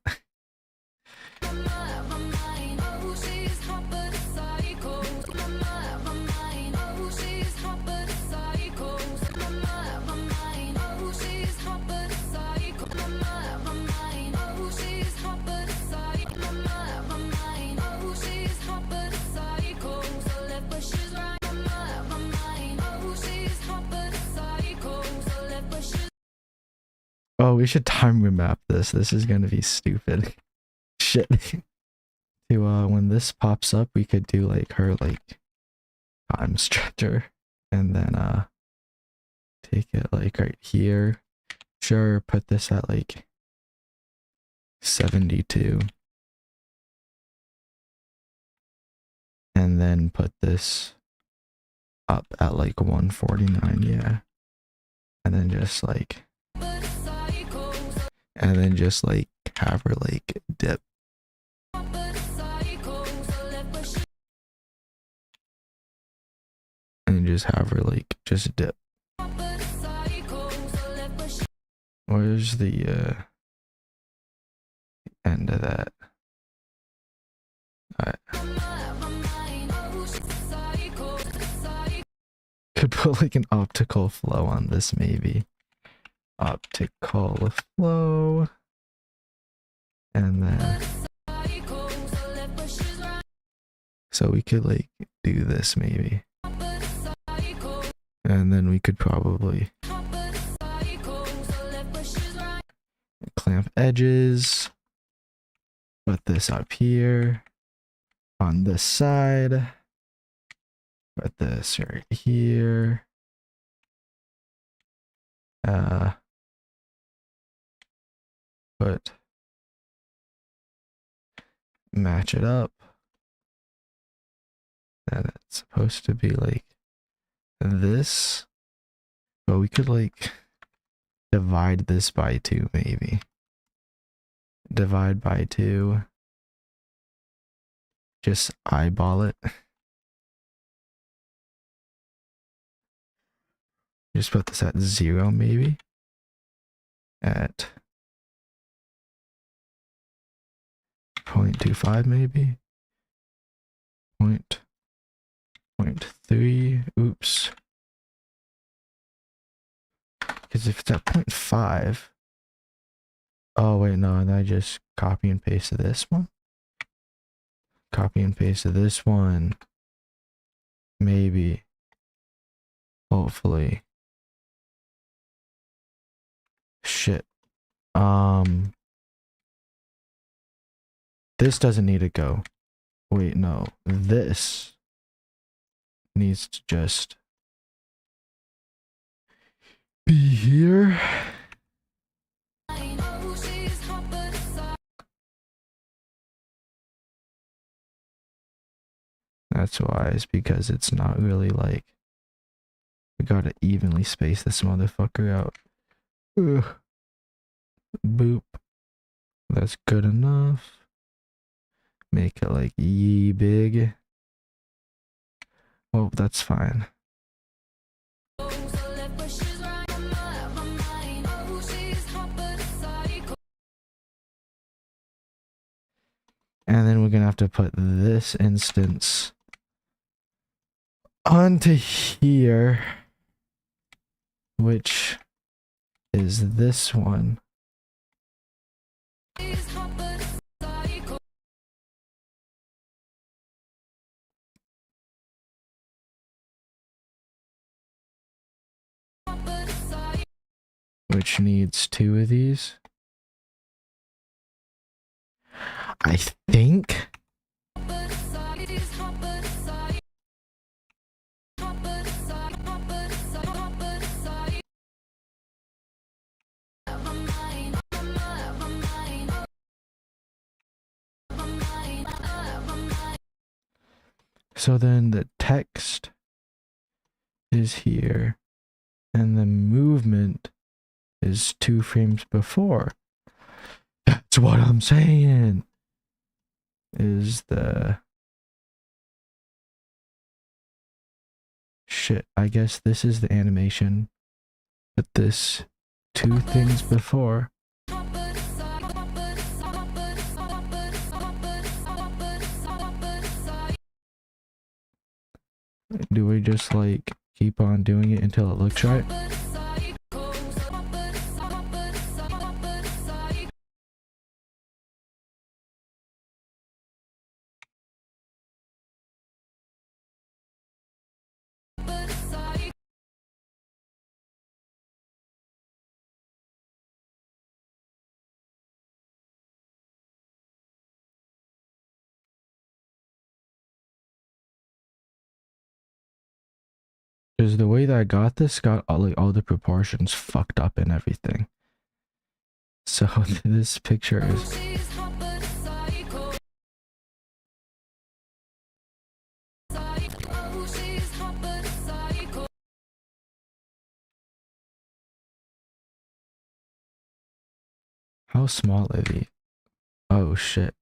Oh, we should time remap this. This is gonna be stupid. Shit. To when this pops up, we could do like her like time stretcher, and then take it like right here. Sure, put this at like 72. And then put this up at like 149, yeah. And then just like have her like dip. And just have her like just dip. Where's the end of that? Alright. Could put like an optical flow on this maybe. Optical flow. And then so we could like do this maybe. And then we could probably clamp edges. Put this up here on this side. Put this right here. Put match it up. And it's supposed to be like this, but we could like divide this by 2 maybe. Divide by 2. Just eyeball it. Just put this at 0 maybe. At 0.25 maybe. 0.3. Oops. Because if it's at 0.5. Oh wait, no, and I just copy and paste this one. Copy and paste this one. Maybe. Hopefully. Shit. This doesn't need to go. Wait, no. This needs to just be here. That's why, it's because it's not really like, we gotta evenly space this motherfucker out. Ugh. Boop. That's good enough. Make it like yee big. Well, that's fine. And then we're gonna have to put this instance onto here, which is this one. Which needs 2 of these. I think. So then the text is here and the movement is 2 frames before. That's what I'm saying. Is the shit. I guess this is the animation. But this 2 things before. Do we just like keep on doing it until it looks right? Because the way that I got this got all the proportions fucked up and everything. So this picture is... How small are they? Oh shit.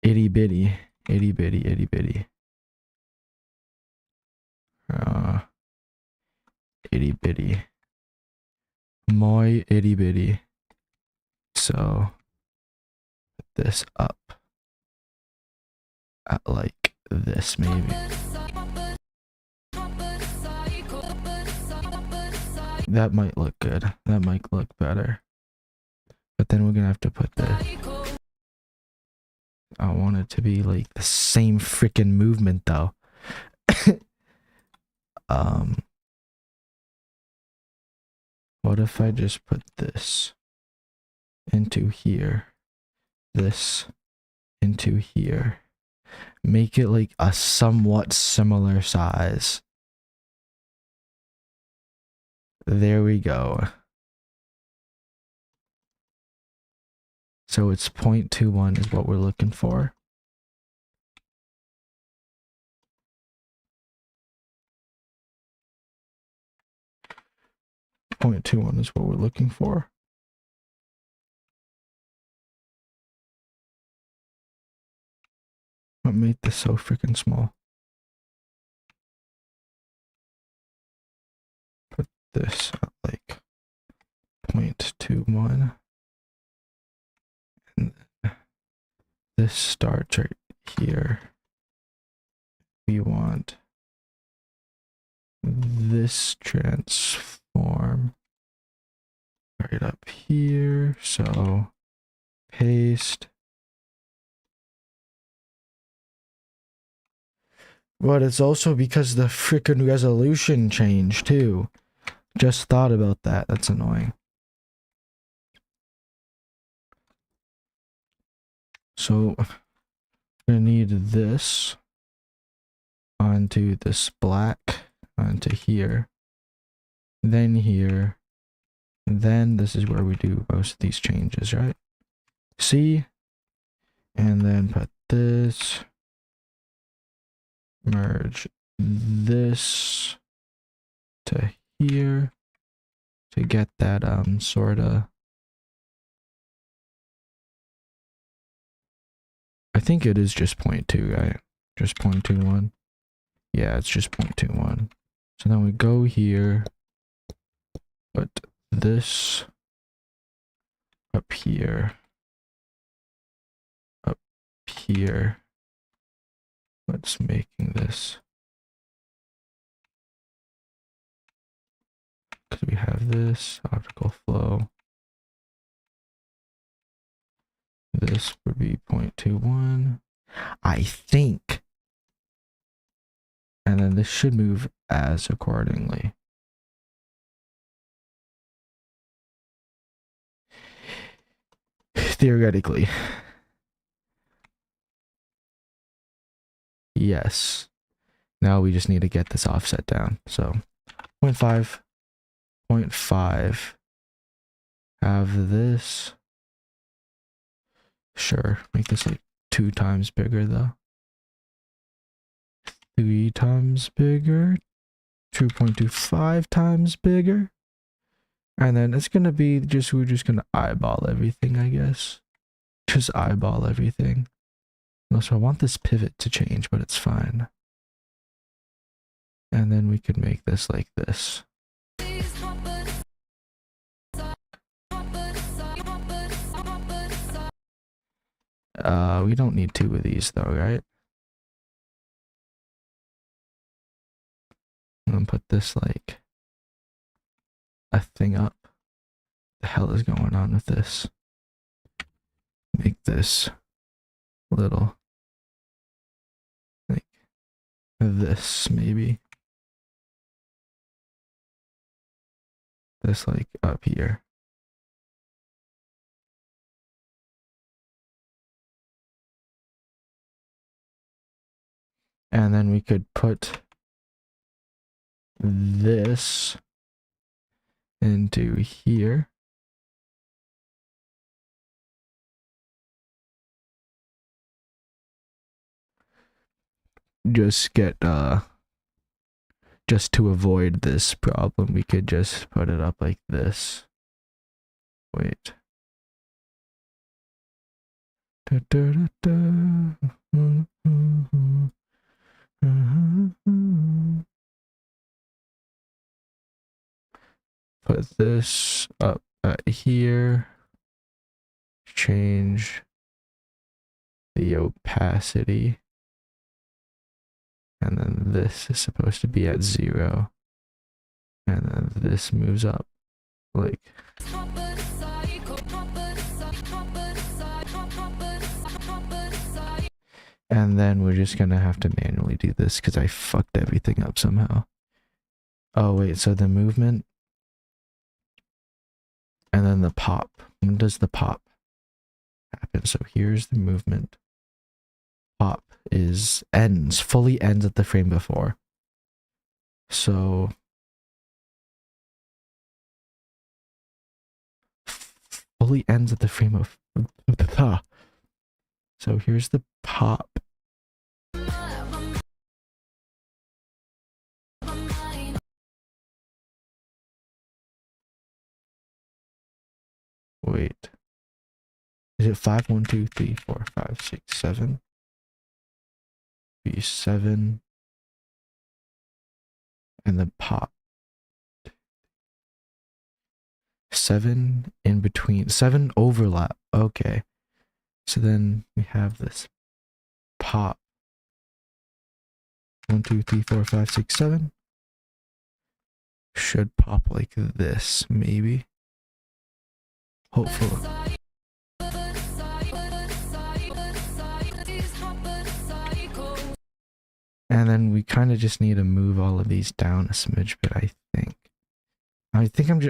Itty bitty. Itty bitty, itty bitty. Itty bitty. My itty bitty. So put this up at like this maybe. That might look good. That might look better. But then we're gonna have to put the... I want it to be like the same freaking movement though. What if I just put this into here, this into here, make it like a somewhat similar size. There we go. So it's 0.21 is what we're looking for. .21 is what we're looking for. What made this so freaking small? Put this at like 0.21. And this starts right here. We want this transform right up here. So paste. But it's also because the freaking resolution changed too. Just thought about that. That's annoying. So we're gonna need this onto this black, onto here, then here, then this is where we do most of these changes, right? See? And then put this merge this to here to get that sort of. I think it is just 0.2, right? Just 0.21. Yeah, it's just 0.21. So then we go here, put this up here, up here. What's making this? Because we have this optical flow. This would be 0.21, I think. And then this should move as accordingly. Theoretically. Yes. Now we just need to get this offset down. So 0.5, 0.5. Have this. Sure, make this like 2 times bigger though. 3 times bigger. 2.25 times bigger. And then it's gonna be just, we're just gonna eyeball everything, I guess. Just eyeball everything. So I want this pivot to change, but it's fine. And then we could make this like this. We don't need 2 of these though, right? I'm gonna put this like a thing up. The hell is going on with this? Make this little like this maybe. This like up here. And then we could put this into here. Just get just to avoid this problem, we could just put it up like this. Wait. Da, da, da, da. Put this up here. Change the opacity. And then this is supposed to be at 0. And then this moves up like. And then we're just gonna have to manually do this because I fucked everything up somehow. Oh wait, so the movement and then the pop. When does the pop happen? So here's the movement. Pop is fully ends at the frame before. So fully ends at the frame of the. So here's the pop. Wait. Is it 5, 1, 2, 3, 4, 5, 6, 7? Be 7. And the pop. 7 in between. 7 overlap. Okay. So then we have this pop. 1, 2, 3, 4, 5, 6, 7. Should pop like this, maybe. Hopefully. And then we kind of just need to move all of these down a smidge bit, I think.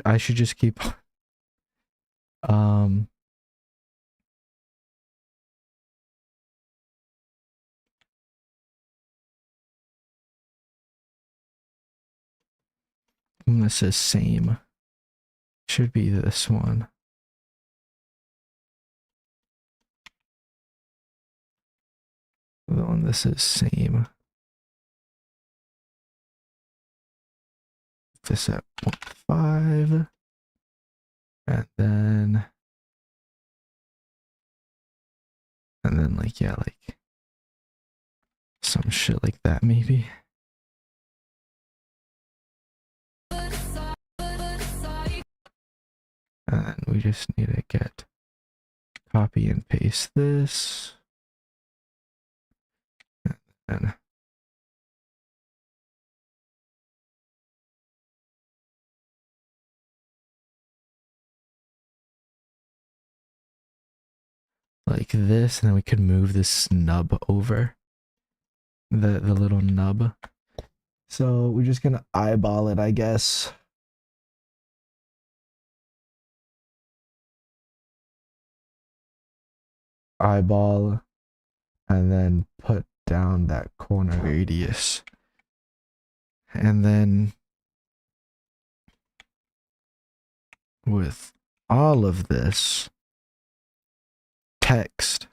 I should just keep I'm gonna say same. Should be this one. The one that says same. this at 0.5. And then like, yeah, like some shit like that maybe. And we just need to get copy and paste this. And like this, and then we could move this nub over. The little nub. So we're just gonna eyeball it, I guess. Eyeball, and then put down that corner radius. And then with all of this text,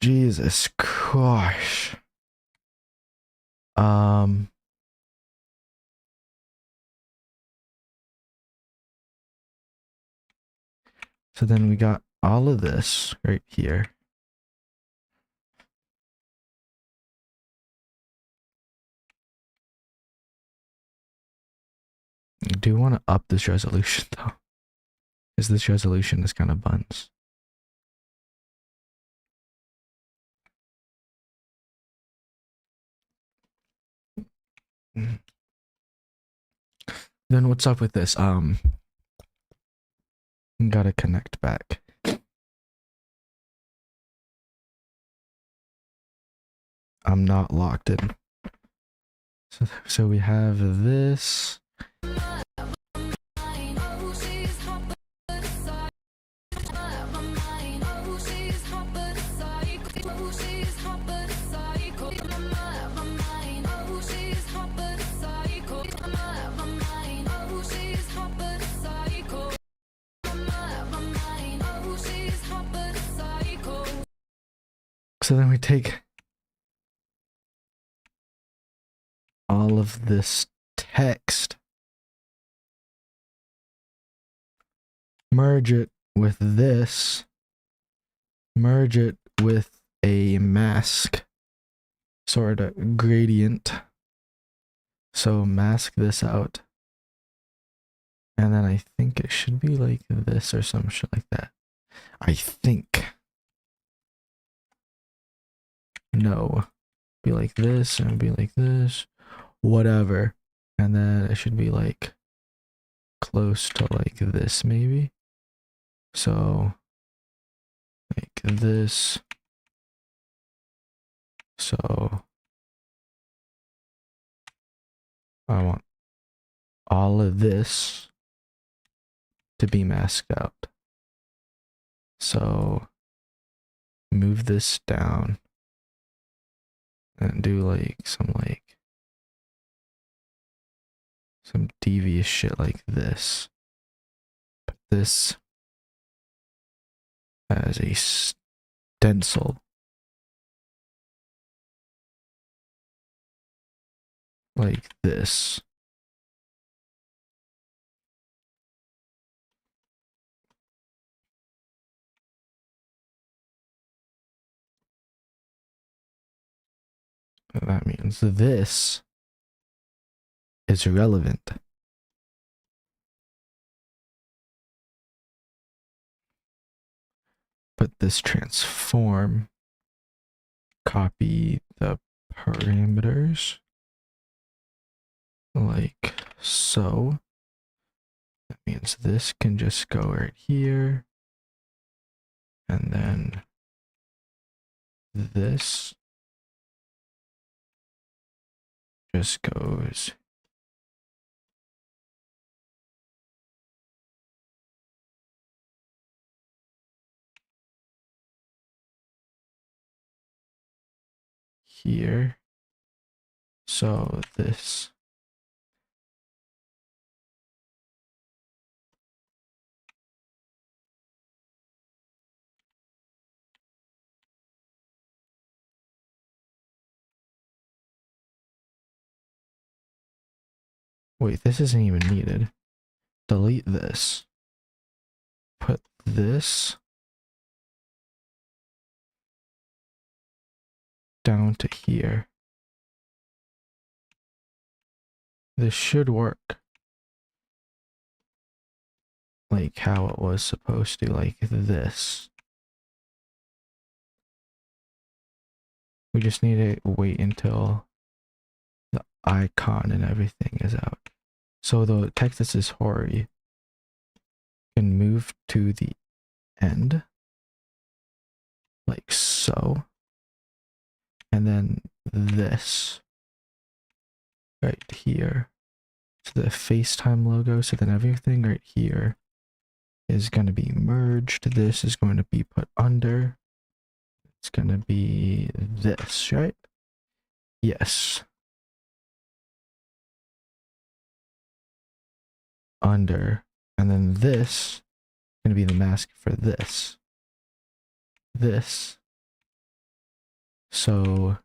Jesus gosh. So then we got all of this right here. I do want to up this resolution though, because this resolution is kind of buns. Then what's up with this? Gotta connect back. I'm not locked in. So we have this. So then we take all of this text, merge it with this, merge it with a mask sort of gradient. So mask this out. And then I think it should be like this or some shit like that. I think. No. Be like this and be like this. Whatever. And then it should be like close to like this maybe. So like this. So I want all of this to be masked out. So move this down and do like some devious shit like this. Put this as a stencil. Like this. That means this is relevant. Put this transform, copy the parameters like so. That means this can just go right here. And then this just goes here. So this Wait, this isn't even needed. Delete this. Put this down to here. This should work. Like how it was supposed to, like this. We just need to wait until the icon and everything is out. So the text that says Hori can move to the end, like so. And then this right here. So the FaceTime logo. So then everything right here is going to be merged. This is going to be put under. It's going to be this, right? Yes. Under. And then this is going to be the mask for this. This. So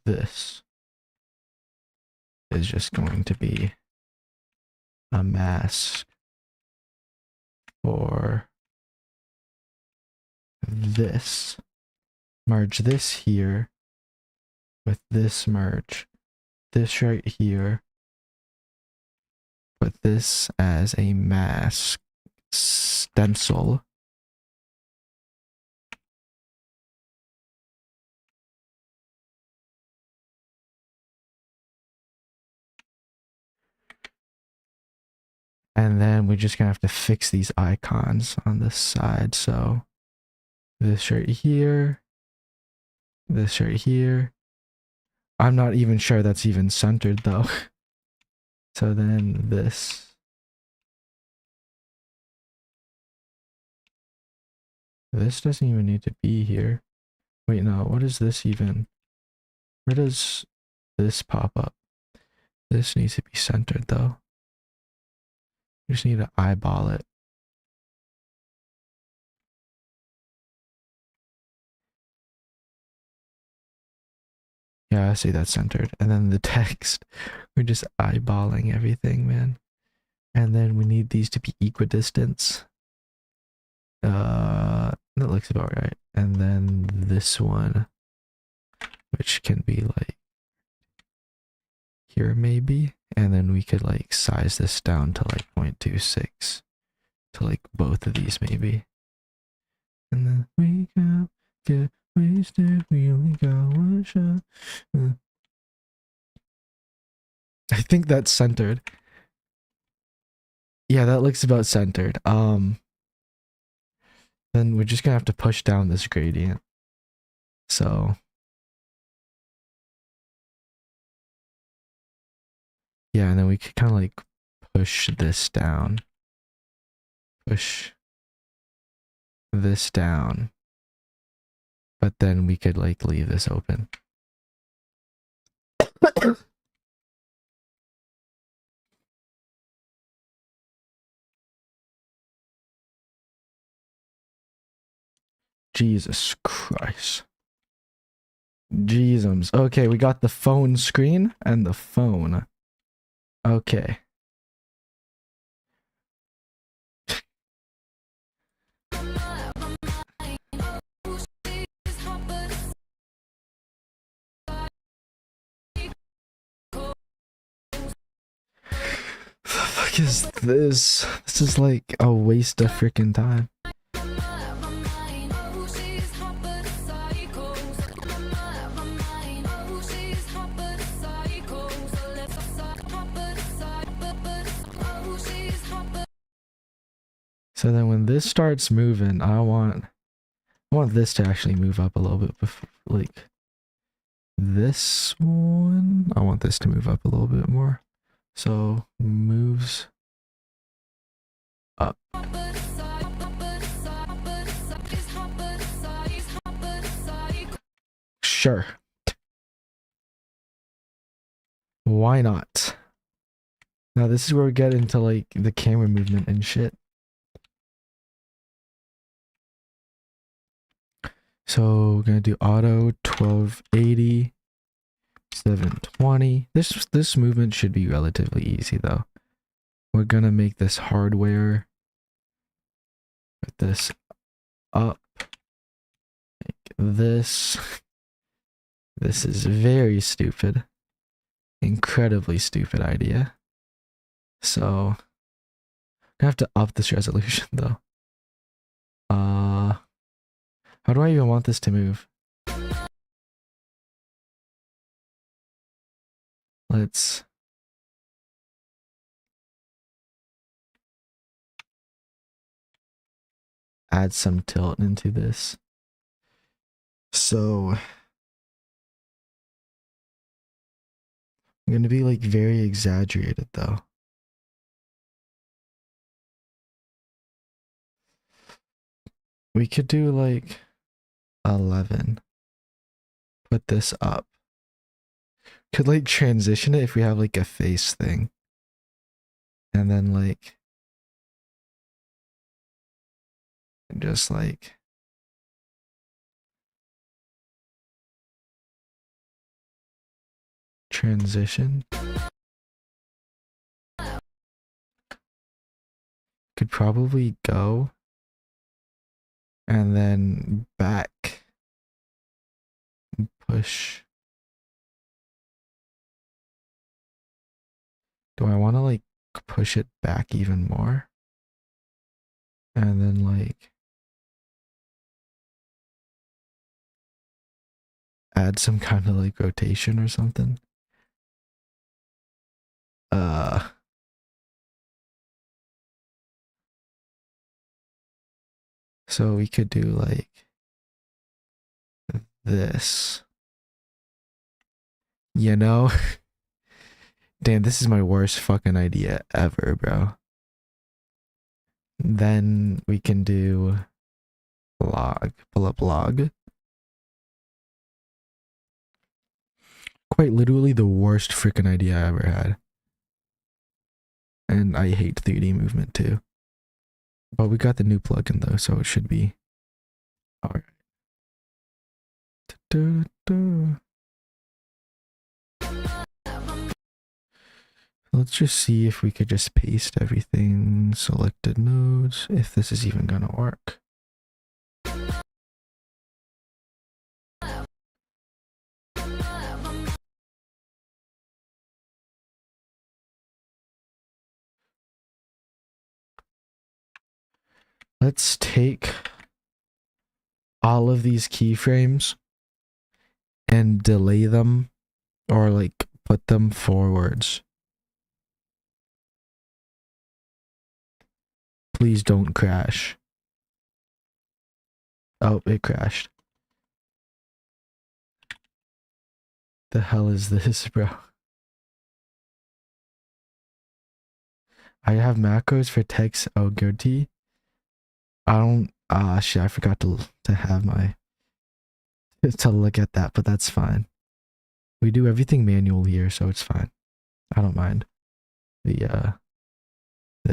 this is just going to be a mask for this. Merge this here with this merge. This right here. Put this as a mask stencil. And then we're just gonna have to fix these icons on this side. So this right here, this right here. I'm not even sure that's even centered though. So then this. This doesn't even need to be here. Wait, no, what is this even? Where does this pop up? This needs to be centered though. You just need to eyeball it. Yeah, I see that centered. And then the text, we're just eyeballing everything, man. And then we need these to be equidistant. That looks about right. And then this one, which can be like here maybe. And then we could like size this down to like 0.26 to like both of these maybe. And then we go get wasted, we only got one shot. I think that's centered. Yeah, that looks about centered. Then we're just gonna have to push down this gradient. So yeah, and then we could kind of like push this down. Push this down. But then we could like leave this open. Jesus Christ. Jesus. Okay, we got the phone screen and the phone. Okay. The fuck is this? This is like a waste of freaking time. So then when this starts moving, I want this to actually move up a little bit before, like this one. I want this to move up a little bit more. So moves up. Sure. Why not? Now this is where we get into like the camera movement and shit. So we're gonna do auto 1280 720. This movement should be relatively easy though. We're gonna make this hardware. Put this up. Like this. This is very stupid. Incredibly stupid idea. So I have to up this resolution though. How do I even want this to move? Let's add some tilt into this. So I'm gonna be like very exaggerated though. We could do like 11. Put this up. Could like transition it if we have like a face thing. And then like just like transition. Could probably go and then back. Push. Do I want to like push it back even more? And then like add some kind of like rotation or something. So we could do like this. You know? Damn, this is my worst fucking idea ever, bro. Then we can do log, pull up log. Quite literally the worst freaking idea I ever had. And I hate 3D movement too. But we got the new plugin though, so it should be alright. Let's just see if we could just paste everything, selected nodes, if this is even gonna work. Let's take all of these keyframes and delay them or like put them forwards. Please don't crash. Oh, it crashed. The hell is this, bro? I have macros for text. Oh, goatee. I don't. Shit. I forgot to have my to look at that, but that's fine. We do everything manual here, so it's fine. I don't mind the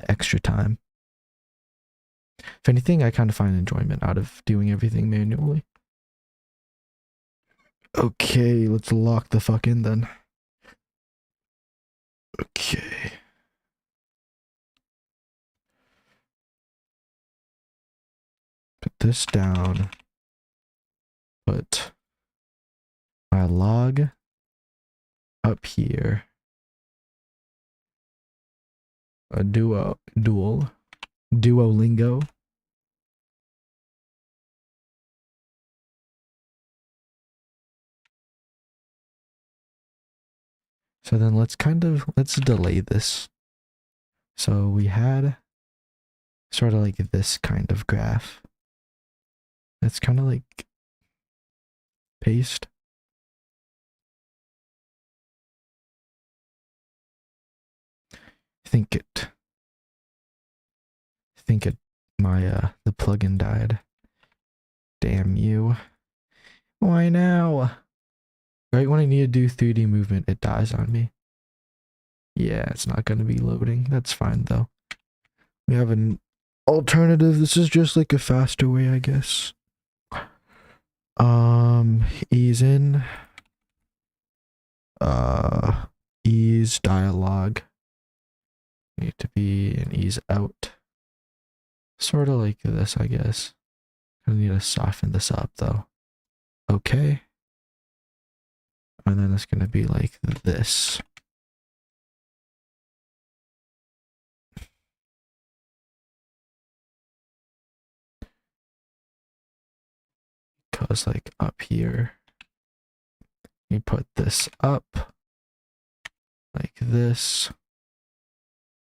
extra time. If anything, I kind of find enjoyment out of doing everything manually. Okay, let's lock the fuck in then. Okay. Put this down. Put my log up here. A Duolingo. So then let's delay this. So we had sort of like this kind of graph. It's kind of like paste. I think it my the plugin died. Damn you. Why now? Right when I need to do 3D movement, it dies on me. Yeah, it's not going to be loading. That's fine though. We have an alternative. This is just like a faster way, I guess. Ease in. ease dialogue. Need to be an ease out. Sort of like this, I guess. I need to soften this up though. Okay. And then it's gonna be like this. Because like up here, you put this up like this.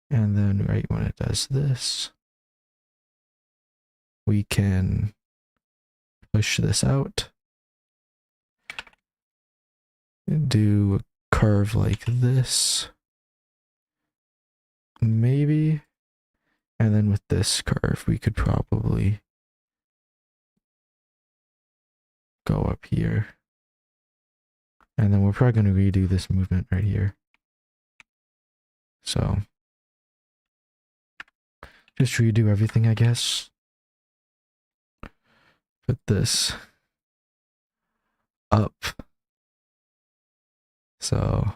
And then right when it does this, we can push this out. Do a curve like this. Maybe. And then with this curve, we could probably go up here. And then we're probably going to redo this movement right here. So just redo everything, I guess. Put this up. So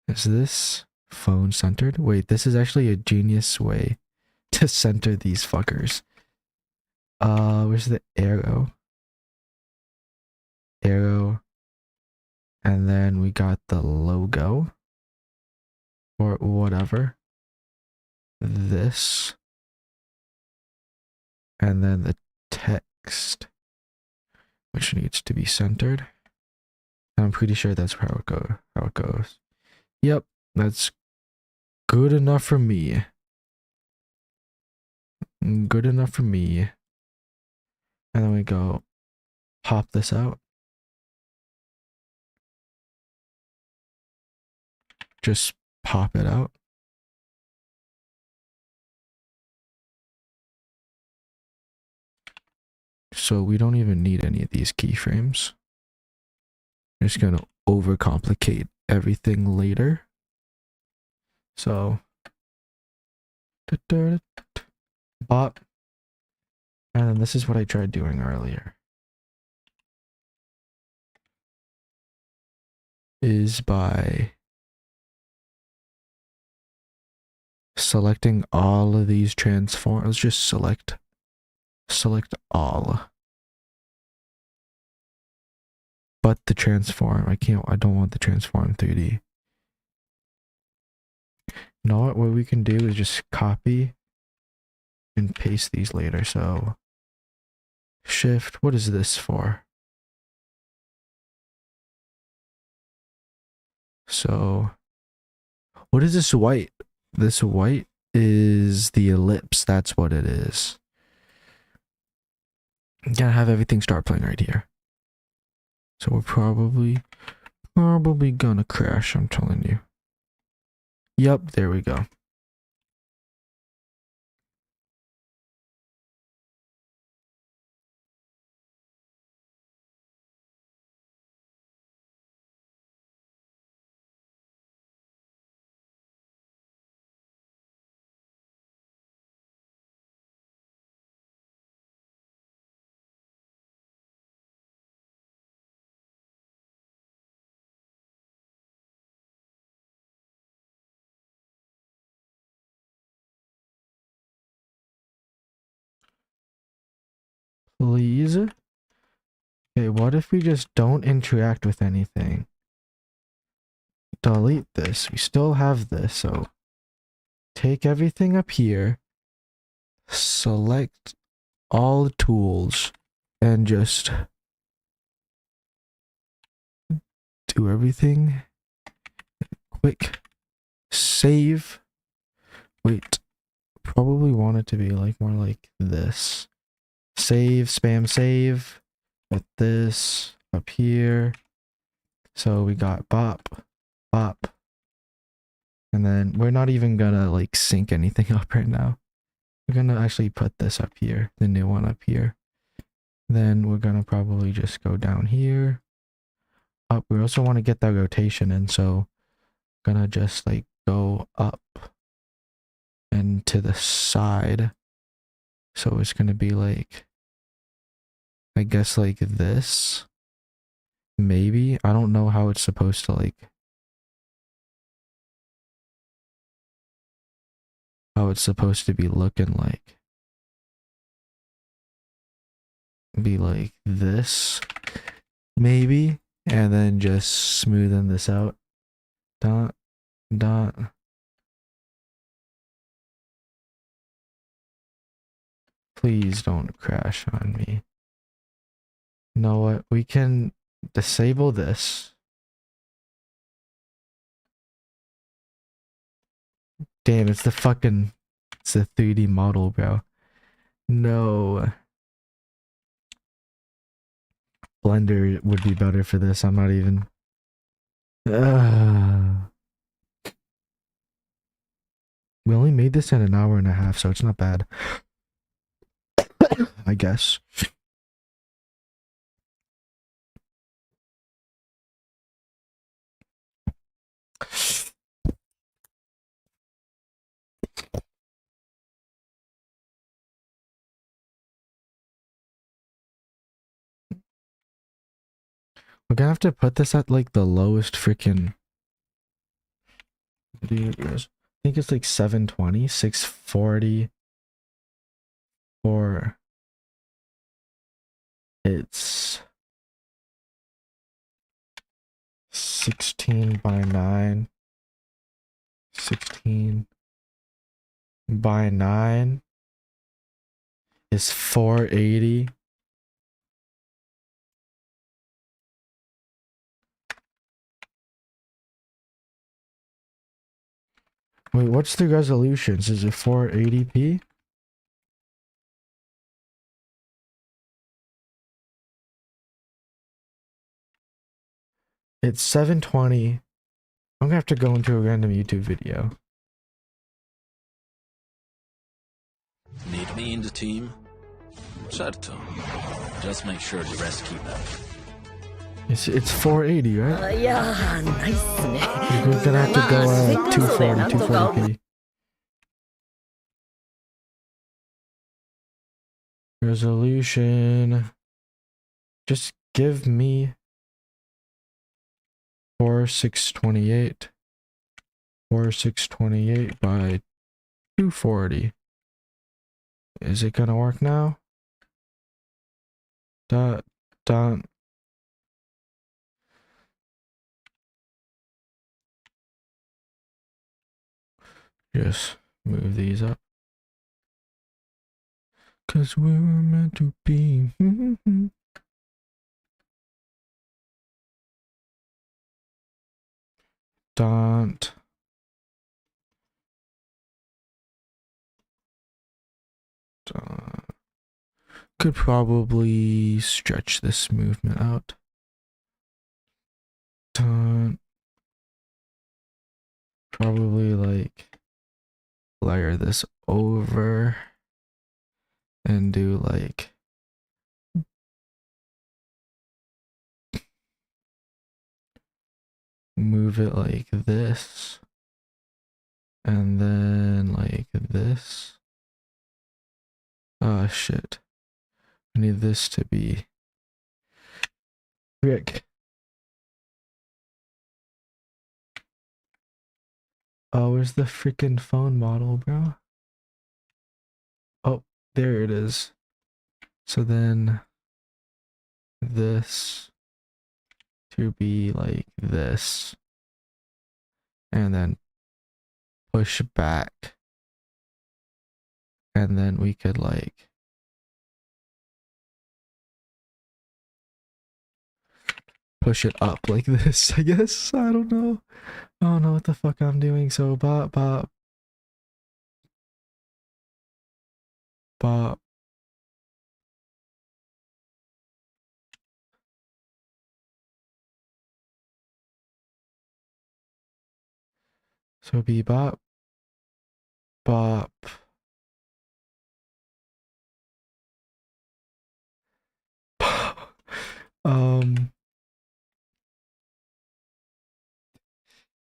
is this phone centered? Wait, this is actually a genius way to center these fuckers. Where's the arrow? Arrow. And then we got the logo. Or whatever. This. And then the text, which needs to be centered. I'm pretty sure that's how it goes. Yep, that's good enough for me. Good enough for me. And then we go pop this out. Just pop it out. So we don't even need any of these keyframes. I'm just gonna overcomplicate everything later. So bop. And then this is what I tried doing earlier. Is by selecting all of these transforms. Let's just select all. But the transform, I don't want the transform 3D. You know what we can do is just copy and paste these later. So shift, what is this for? So what is this white? This white is the ellipse. That's what it is. I'm gonna have everything start playing right here. So we're probably gonna crash, I'm telling you. Yep, there we go. Please. Okay, what if we just don't interact with anything? Delete this. We still have this, so take everything up here, select all the tools, and just do everything. Quick. Save. Wait. Probably want it to be like more like this. Save, spam, save. With this up here. So we got bop, bop. And then we're not even gonna like sync anything up right now. We're gonna actually put this up here, the new one up here. Then we're gonna probably just go down here. Up. We also want to get that rotation in, so gonna just like go up and to the side. So it's gonna be like, I guess like this. maybe. I don't know how it's supposed to like, how it's supposed to be looking like. Be like this, maybe, and then just smoothing this out. Dot, dot. Please don't crash on me. You know what? We can disable this. Damn, it's the 3D model, bro. No. Blender would be better for this. I'm not even. We only made this in an hour and a half, so it's not bad. I guess. We're gonna have to put this at like the lowest freaking. I think it's like 720, 640. Or it's 16 by 9. 16 by 9 is 480. Wait, what's the resolutions? Is it 480p? It's 720. I'm gonna have to go into a random YouTube video. Need me in the team? Certo. Just make sure the rest keep up. It's 480, right? Yeah, nice. We're gonna have to go at 240, 240p. Resolution. Just give me 4628. 4628 by 240. Is it gonna work now? Dot. Just move these up. 'Cause we were meant to be. Dot. Could probably stretch this movement out. Dot. Probably like layer this over and do like move it like this and then like this. Oh shit. I need this to be Rick. Oh, where's the freaking phone model, bro? Oh, there it is. So then this to be like this and then push back, and then we could like push it up like this, I guess. I don't know what the fuck I'm doing. So bop. So be bop.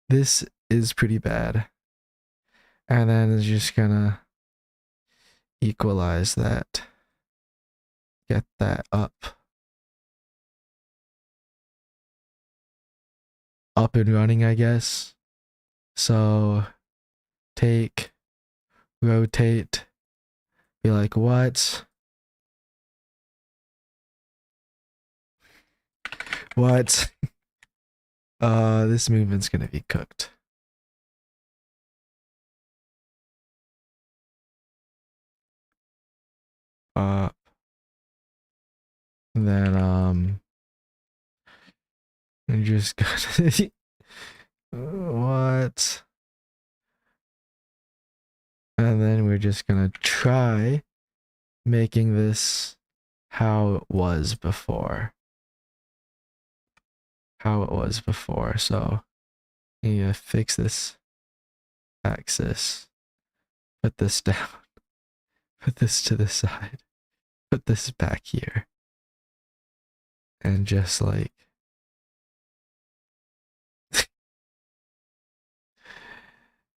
This is pretty bad. And then it's just gonna equalize that. Get that up. up and running, I guess. So take, rotate, be like, what? What? This movement's gonna be cooked. Up. And then, you just gotta, what? And then we're just gonna try making this how it was before. How it was before. So you gotta fix this axis. Put this down. Put this to the side. Put this back here. And just like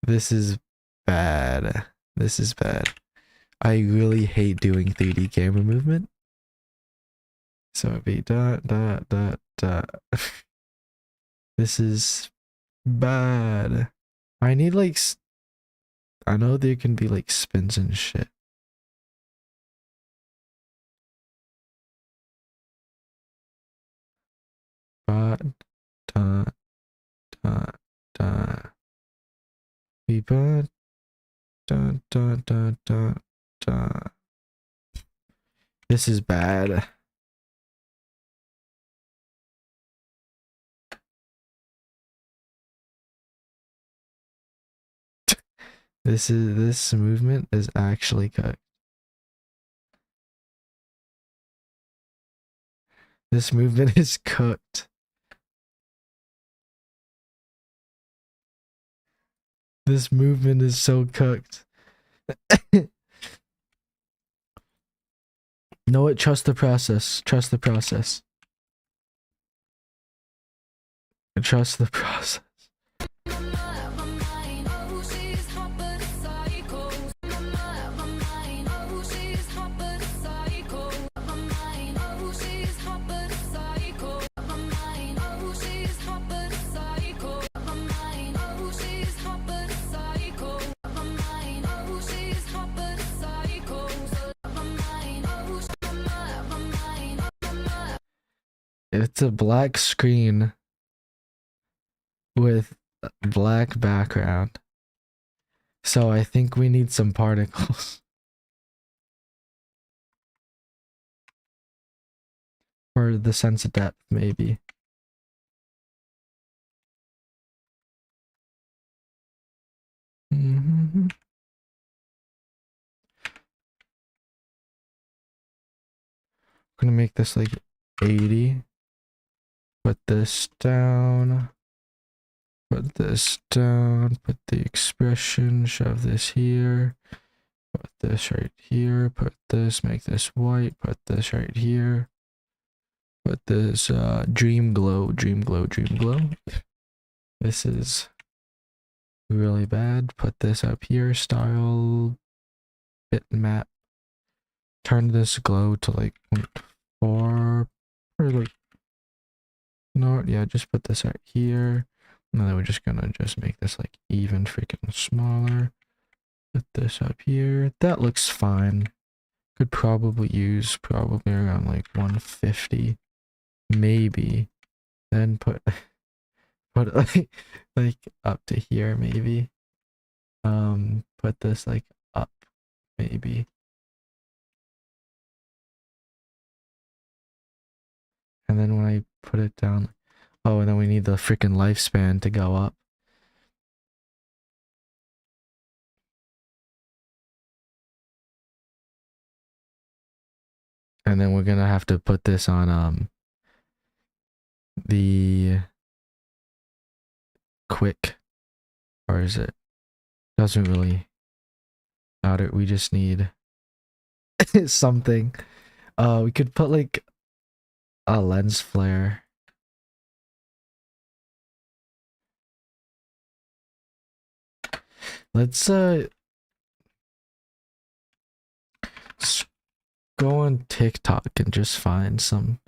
this is bad. This is bad. I really hate doing 3D camera movement. So it'd be dot dot dot dot. This is bad. I need like I know there can be like spins and shit. Dot dot dot dot. We dot dot dot dot dot dot. This is bad. This movement is actually cooked. This movement is cooked. This movement is so cooked. Know it, trust the process. Trust the process. Trust the process. It's a black screen with a black background. So I think we need some particles. For the sense of depth, maybe. I'm gonna make this like 80. Put this down. Put this down. Put the expression. Shove this here. Put this right here. Put this. Make this white. Put this right here. Put this dream glow. Dream glow. Dream glow. This is really bad. Put this up here. Style. Bitmap. Turn this glow to like 0.4 or like. No, yeah, just put this right here. And then we're just gonna make this like even freaking smaller. Put this up here. That looks fine. Could probably use around like 150. Maybe. Then put like up to here maybe. Put this like up maybe. And then when I put it down, oh, and then we need the freaking lifespan to go up. And then we're gonna have to put this on the quick, or is it? Doesn't really matter. We just need something. We could put like a lens flare. Let's go on TikTok and just find something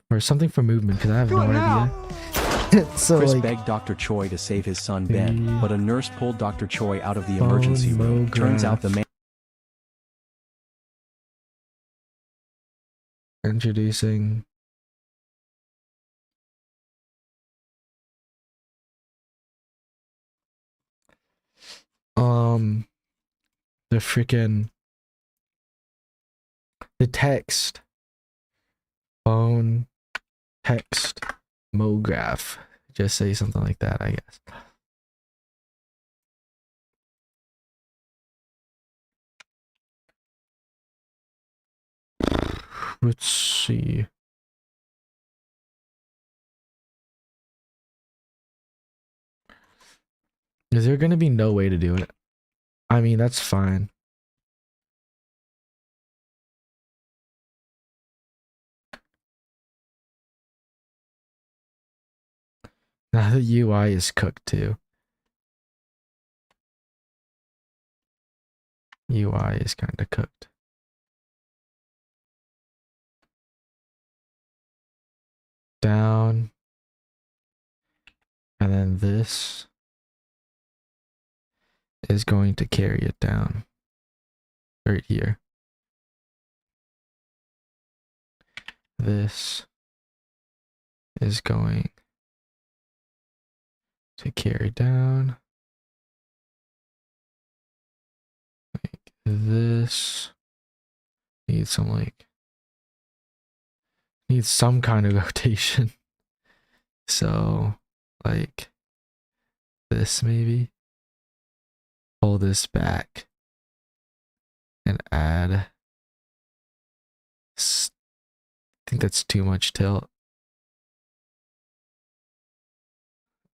for movement because I have no idea. So Chris like begged Dr. Choi to save his son Ben, the but a nurse pulled Dr. Choi out of the emergency bone room. Turns out the graph. man Introducing the freaking the text bone text MoGraph. Just say something like that, I guess. Let's see. Is there gonna be no way to do it? I mean, that's fine. Now the UI is cooked too. UI is kind of cooked. Down. And then this is going to carry it down. Right here. This is going to carry down. Like this. Needs some kind of rotation. So like this maybe. Pull this back and add. I think that's too much tilt.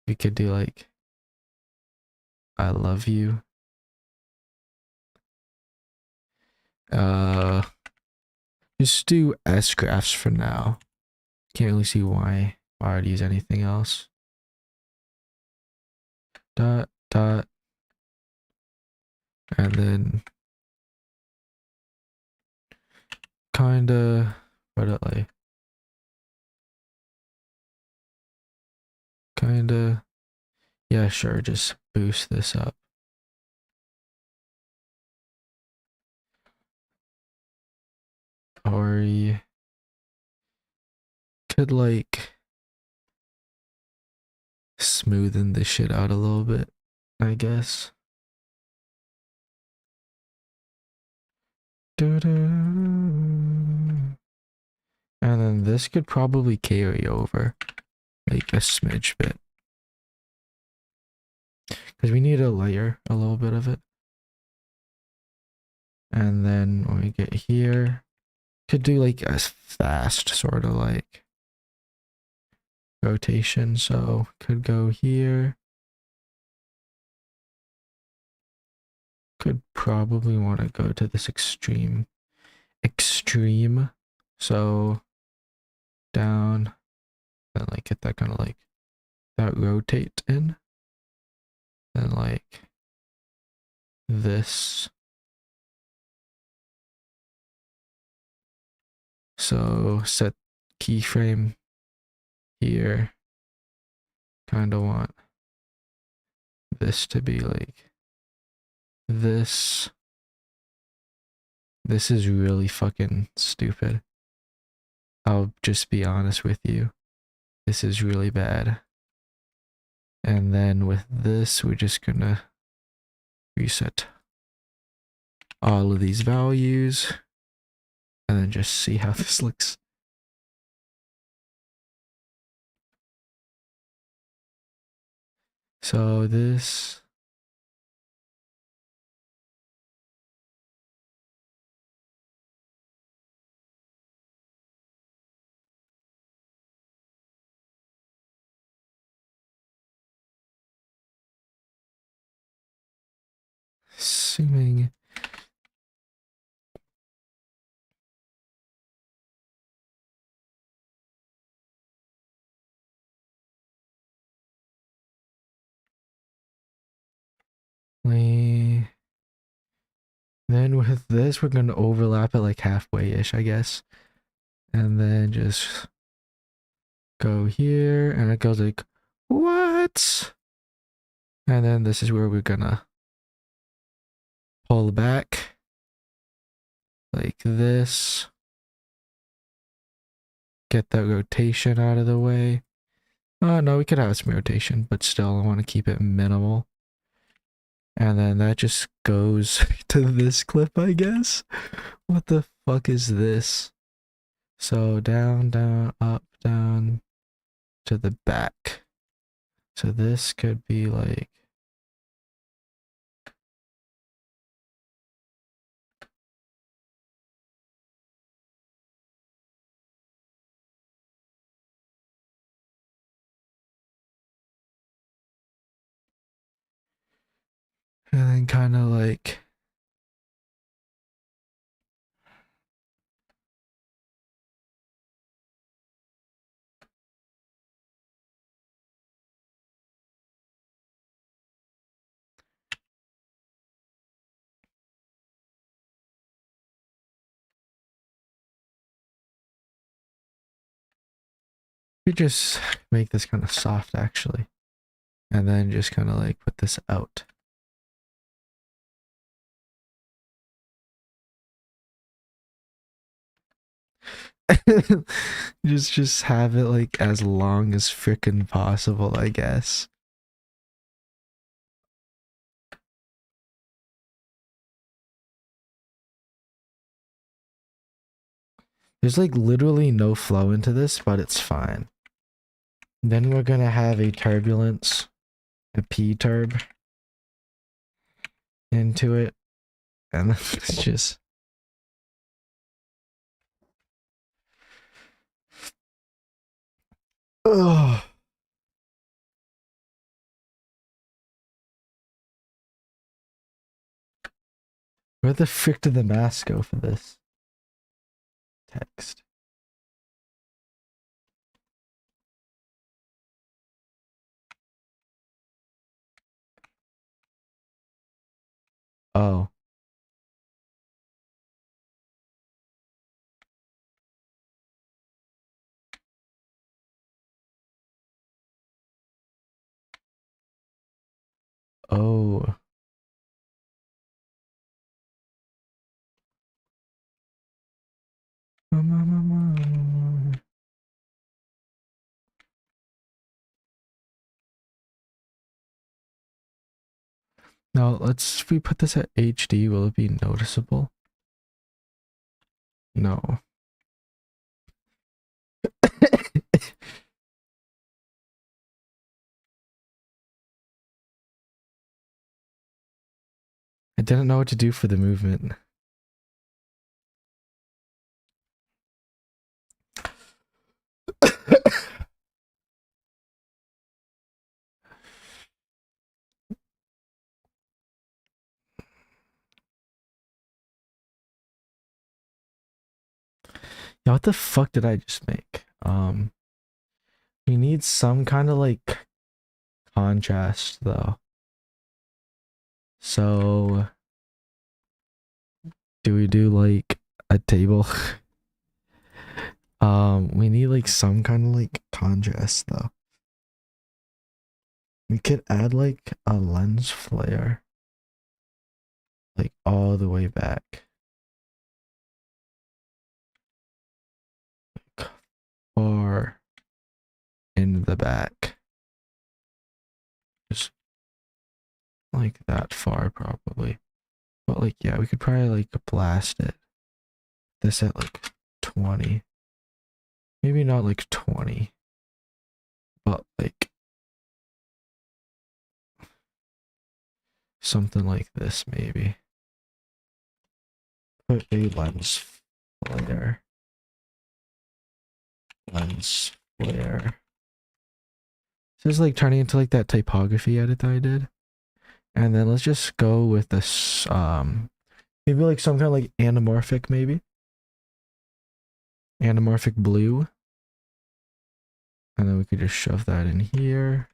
We could do like I love you. Just do S graphs for now. Can't really see why I would use anything else. Dot dot. And then kinda put it like kinda, yeah, sure, just boost this up. Or you could like smoothen this shit out a little bit, I guess. And then this could probably carry over like a smidge bit. Because we need to layer a little bit of it. And then when we get here, could do like a fast sort of like rotation. So could go here. Could probably want to go to this extreme. So down, then like get that kind of like that rotate in. Then like this. So set keyframe here. Kind of want this to be like this. This is really fucking stupid. I'll just be honest with you. This is really bad. And then with this, we're just gonna reset all of these values and then just see how this looks. So this, assuming then with this, we're gonna overlap it like halfway-ish, I guess. And then just go here, and it goes like What? And then this is where we're gonna pull back like this. Get that rotation out of the way. Oh no, we could have some rotation, but still I want to keep it minimal. And then that just goes to this clip, I guess. What the fuck is this? So down, down, up, down to the back. So this could be like, and then kind of like, we just make this kind of soft actually. And then just kind of like put this out. just have it like as long as frickin' possible, I guess. There's like literally no flow into this, but it's fine. Then we're gonna have a turbulence, a P-turb into it, and it's just ugh. Where the frick did the mask go for this? Text. Oh. Oh. Now let's, if we put this at HD, will it be noticeable? No. I didn't know what to do for the movement. Yeah, what the fuck did I just make? We need some kind of like contrast though. So do we do like a table? We need like some kind of like contrast though. We could add like a lens flare like all the way back. Like far in the back. Just like that far probably. But like yeah, we could probably like blast it. This at like 20. Maybe not like 20. But like something like this maybe. Put a lens flare. Lens flare. This is like turning into like that typography edit that I did. And then let's just go with this maybe like some kind of like anamorphic maybe. Anamorphic blue. And then we could just shove that in here.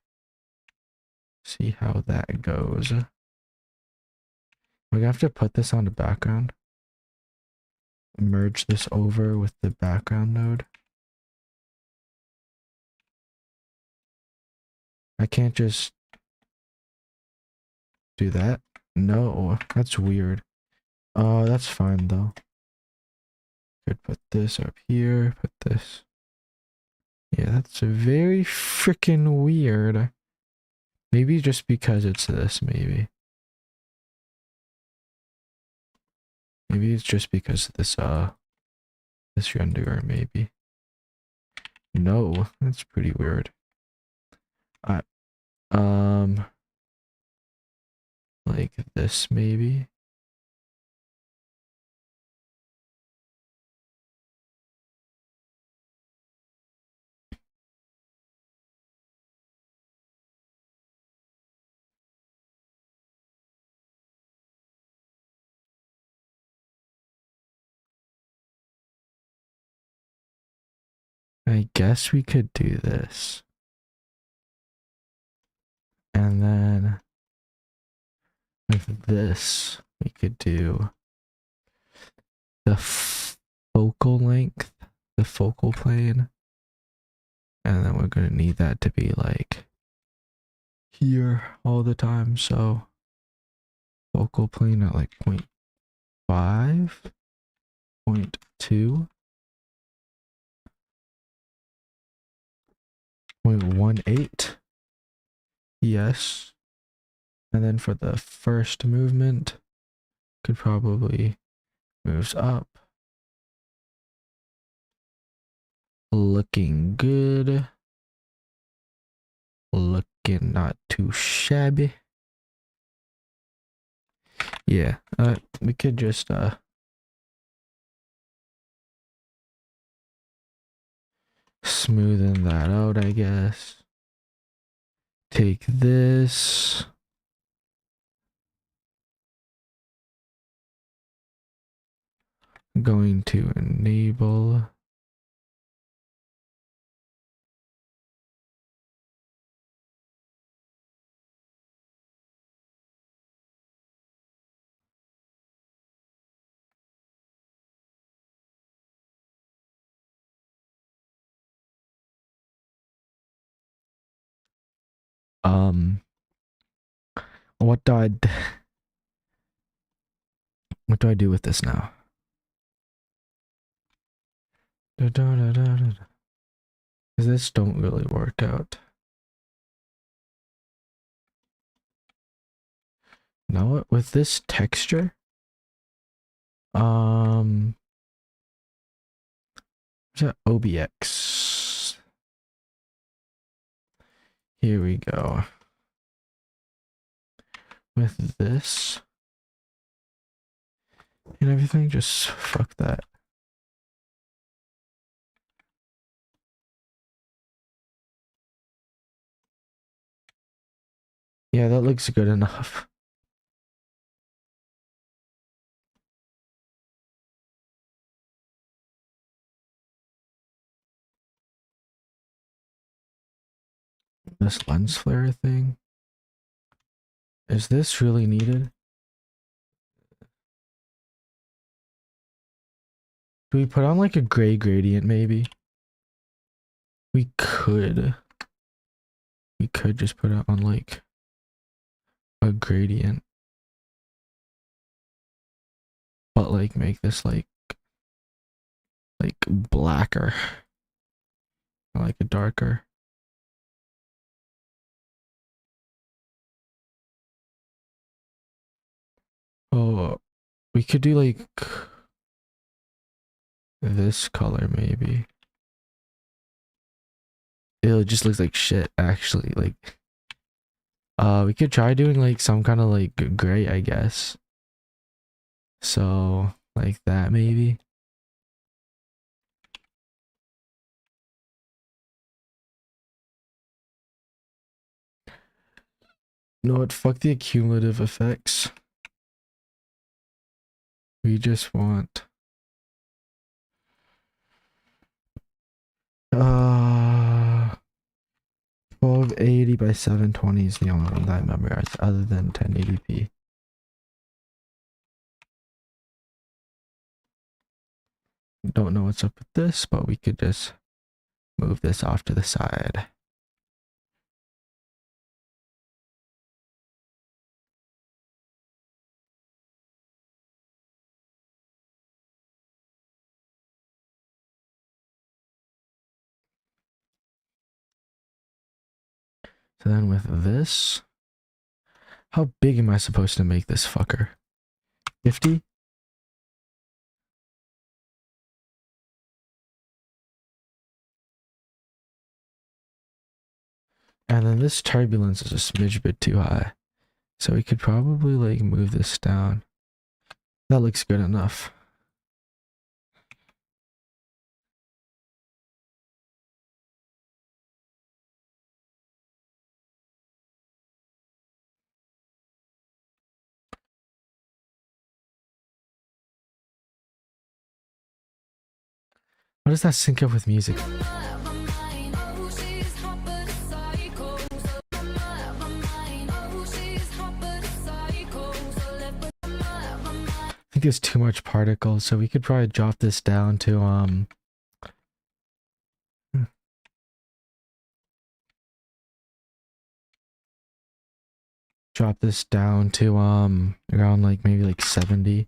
See how that goes. We're gonna have to put this on the background. Merge this over with the background node. I can't just do that. No, that's weird. That's fine though. Could put this up here, put this. Yeah, that's very freaking weird. Maybe just because it's this, maybe. Maybe it's just because of this renderer, maybe. No, that's pretty weird. I, like this, maybe. I guess we could do this. And then with this, we could do the focal length, the focal plane. And then we're going to need that to be like here all the time. So focal plane at like 0.5, 0.2, 0.18. Yes. And then for the first movement, could probably moves up. Looking good. Looking not too shabby. Yeah, we could just smoothen that out, I guess. Take this. Going to enable. What do I what do I do with this now? Because this don't really work out. Now what with this texture? Is that OBX? Here we go. With this and everything, just fuck that. Yeah, that looks good enough. This lens flare thing. Is this really needed? Do we put on like a gray gradient maybe? We could. We could just put it on like a gradient. But like make this like blacker. Or like a darker. Oh, we could do like this color maybe. It just looks like shit actually. Like we could try doing like some kind of like gray, I guess. So like that maybe. No, what? Fuck the accumulative effects. We just want 1280 by 720 is the only one that I memorized other than 1080p. Don't know what's up with this, but we could just move this off to the side. So then with this, how big am I supposed to make this fucker? 50? And then this turbulence is a smidge bit too high. So we could probably like move this down. That looks good enough. How does that sync up with music? I think there's too much particles, so we could probably drop this down to drop this down to around like maybe like 70,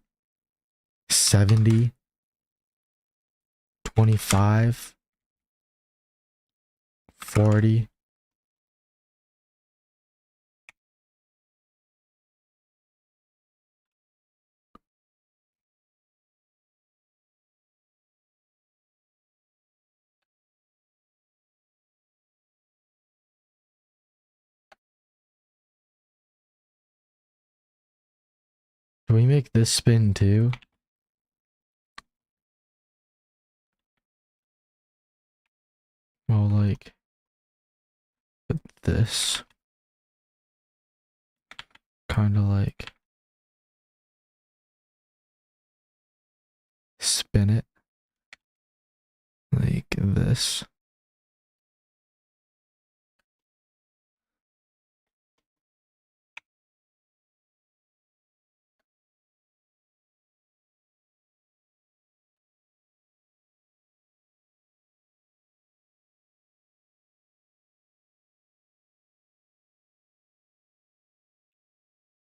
25, 40. Can we make this spin too? Well, like, put this kind of like spin it like this.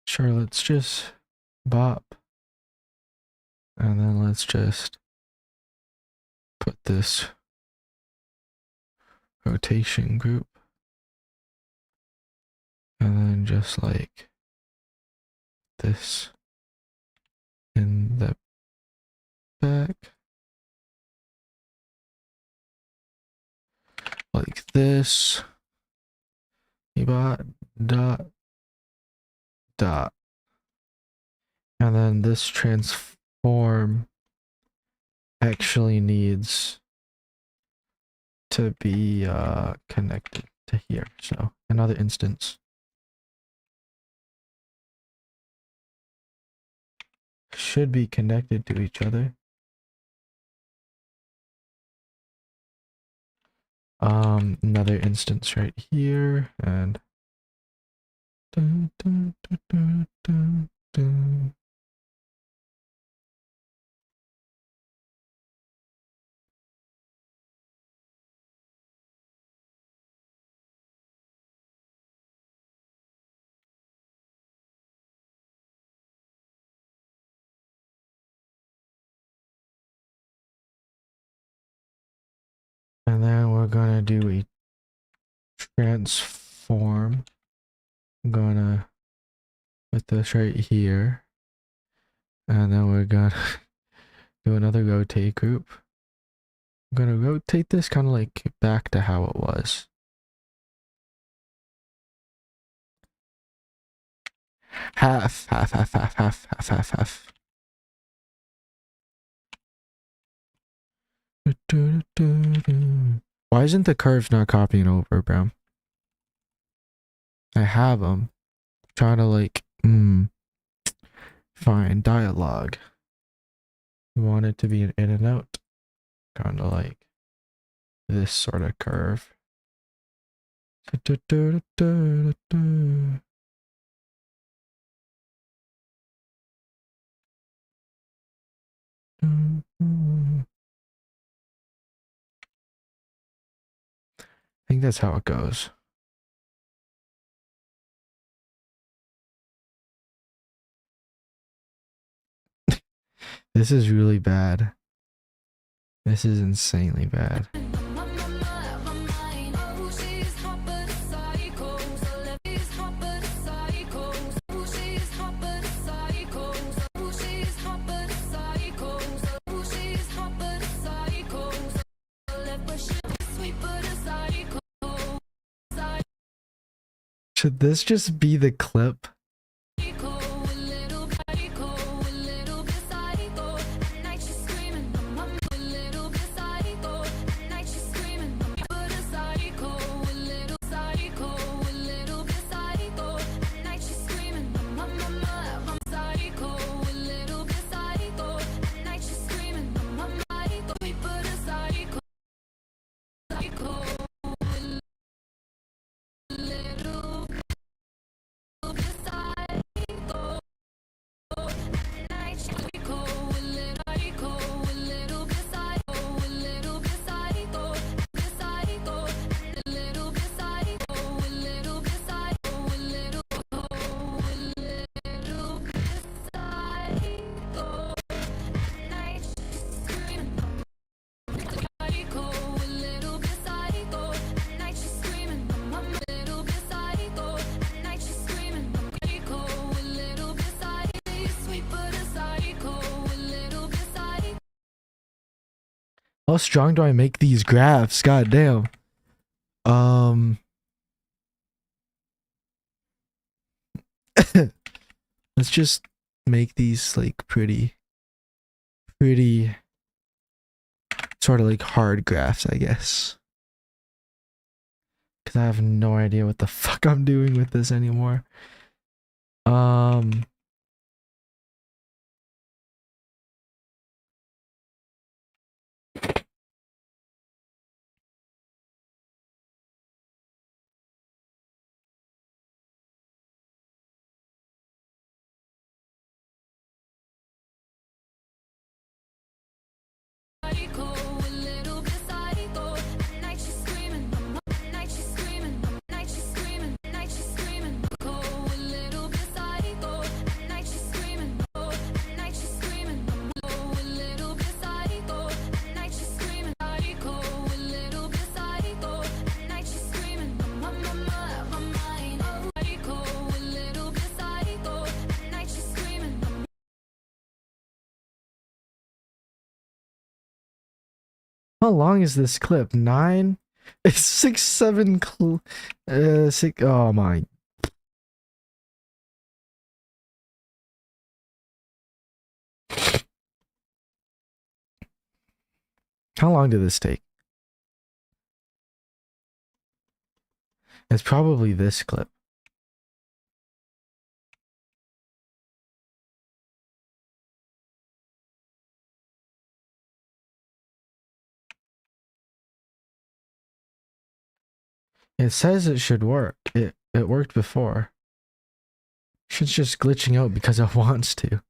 Sure, let's just bop. And then let's just put this rotation group. And then just like this in the back. Like this. Dot, dot, dot. And then this transform actually needs to be connected to here. So another instance. Should be connected to each other. Another instance right here, and dun, dun, dun, dun, dun, dun. And then we're gonna do a transform. I'm gonna put this right here. And then we're gonna do another rotate group. I'm gonna rotate this kind of like back to how it was. Half, half, half, half, half, half, half, half. Why isn't the curves not copying over, bro? I have them. Trying to like, find dialogue. You want it to be an in and out. Kind of like this sort of curve. I think that's how it goes. This is really bad. This is insanely bad. Should this just be the clip? How strong do I make these graphs? God damn. Let's just make these like pretty sort of like hard graphs, I guess. Cause I have no idea what the fuck I'm doing with this anymore. How long is this clip? 9? It's 6, 7 6. Oh my. How long did this take? It's probably this clip. It says it should work. It worked before. Shit's just glitching out because it wants to.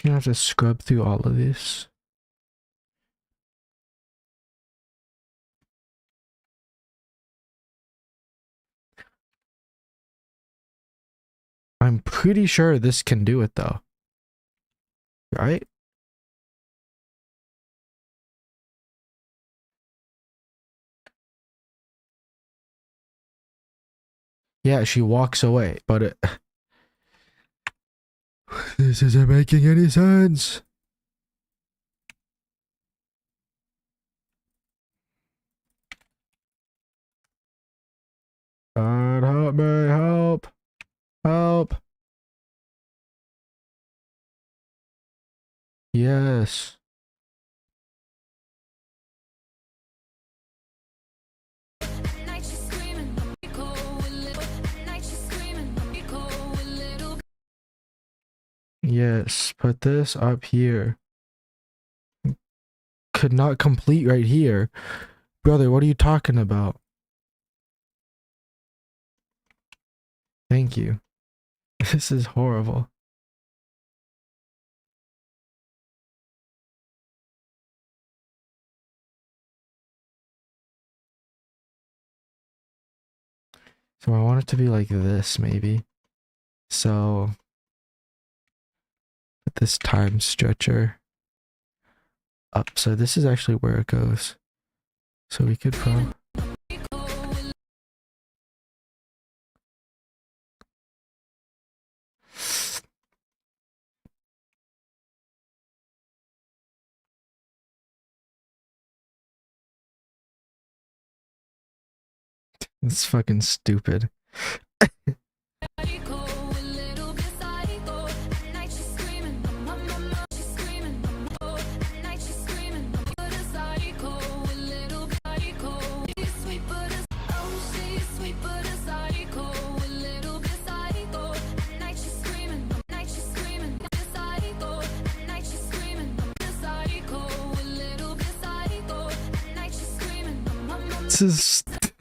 You're gonna have to scrub through all of this. I'm pretty sure this can do it though. Right? Yeah, she walks away, but it... This isn't making any sense. God help me, help. Help. Yes. Yes, put this up here. Could not complete right here. Brother, what are you talking about? Thank you. This is horrible. So I want it to be like this, maybe. So put this time stretcher up. So this is actually where it goes. So we could probably... It's fucking stupid.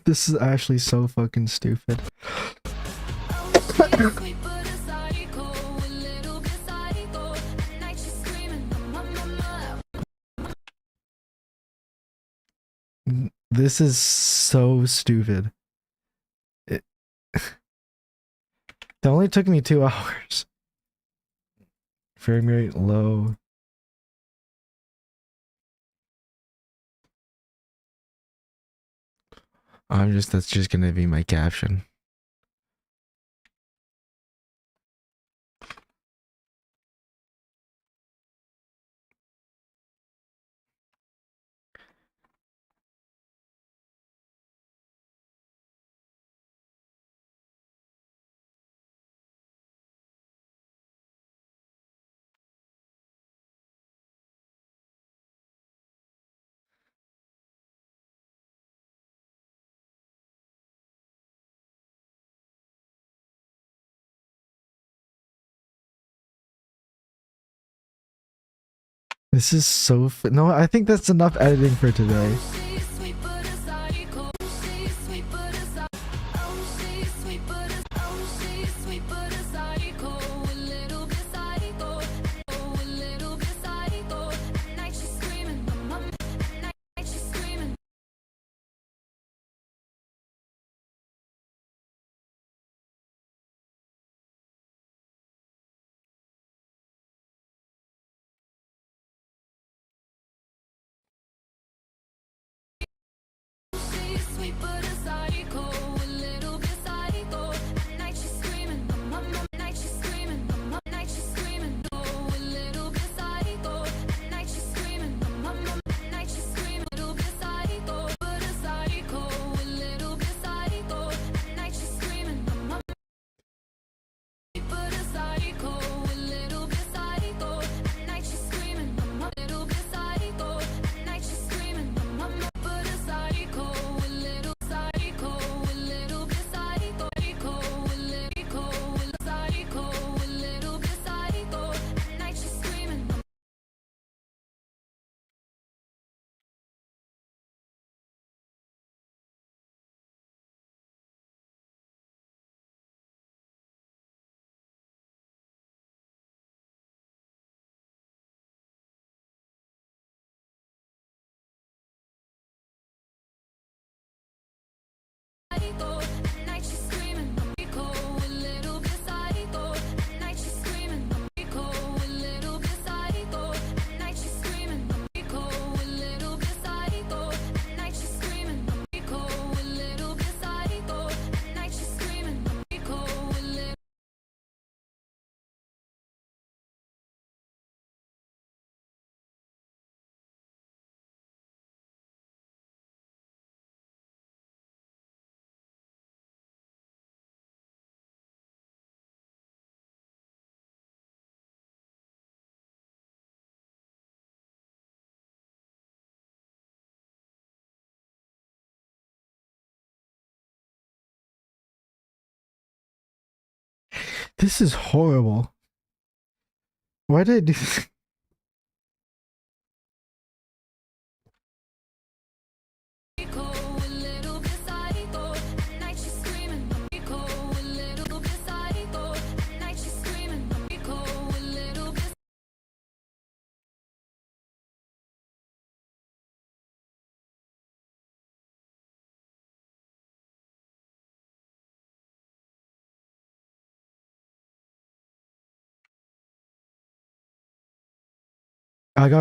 This is actually so fucking stupid. This is so stupid. It only took me 2 hours. Frame rate low. That's just gonna be my caption. This is so no, I think that's enough editing for today. This is horrible. Why did I do this?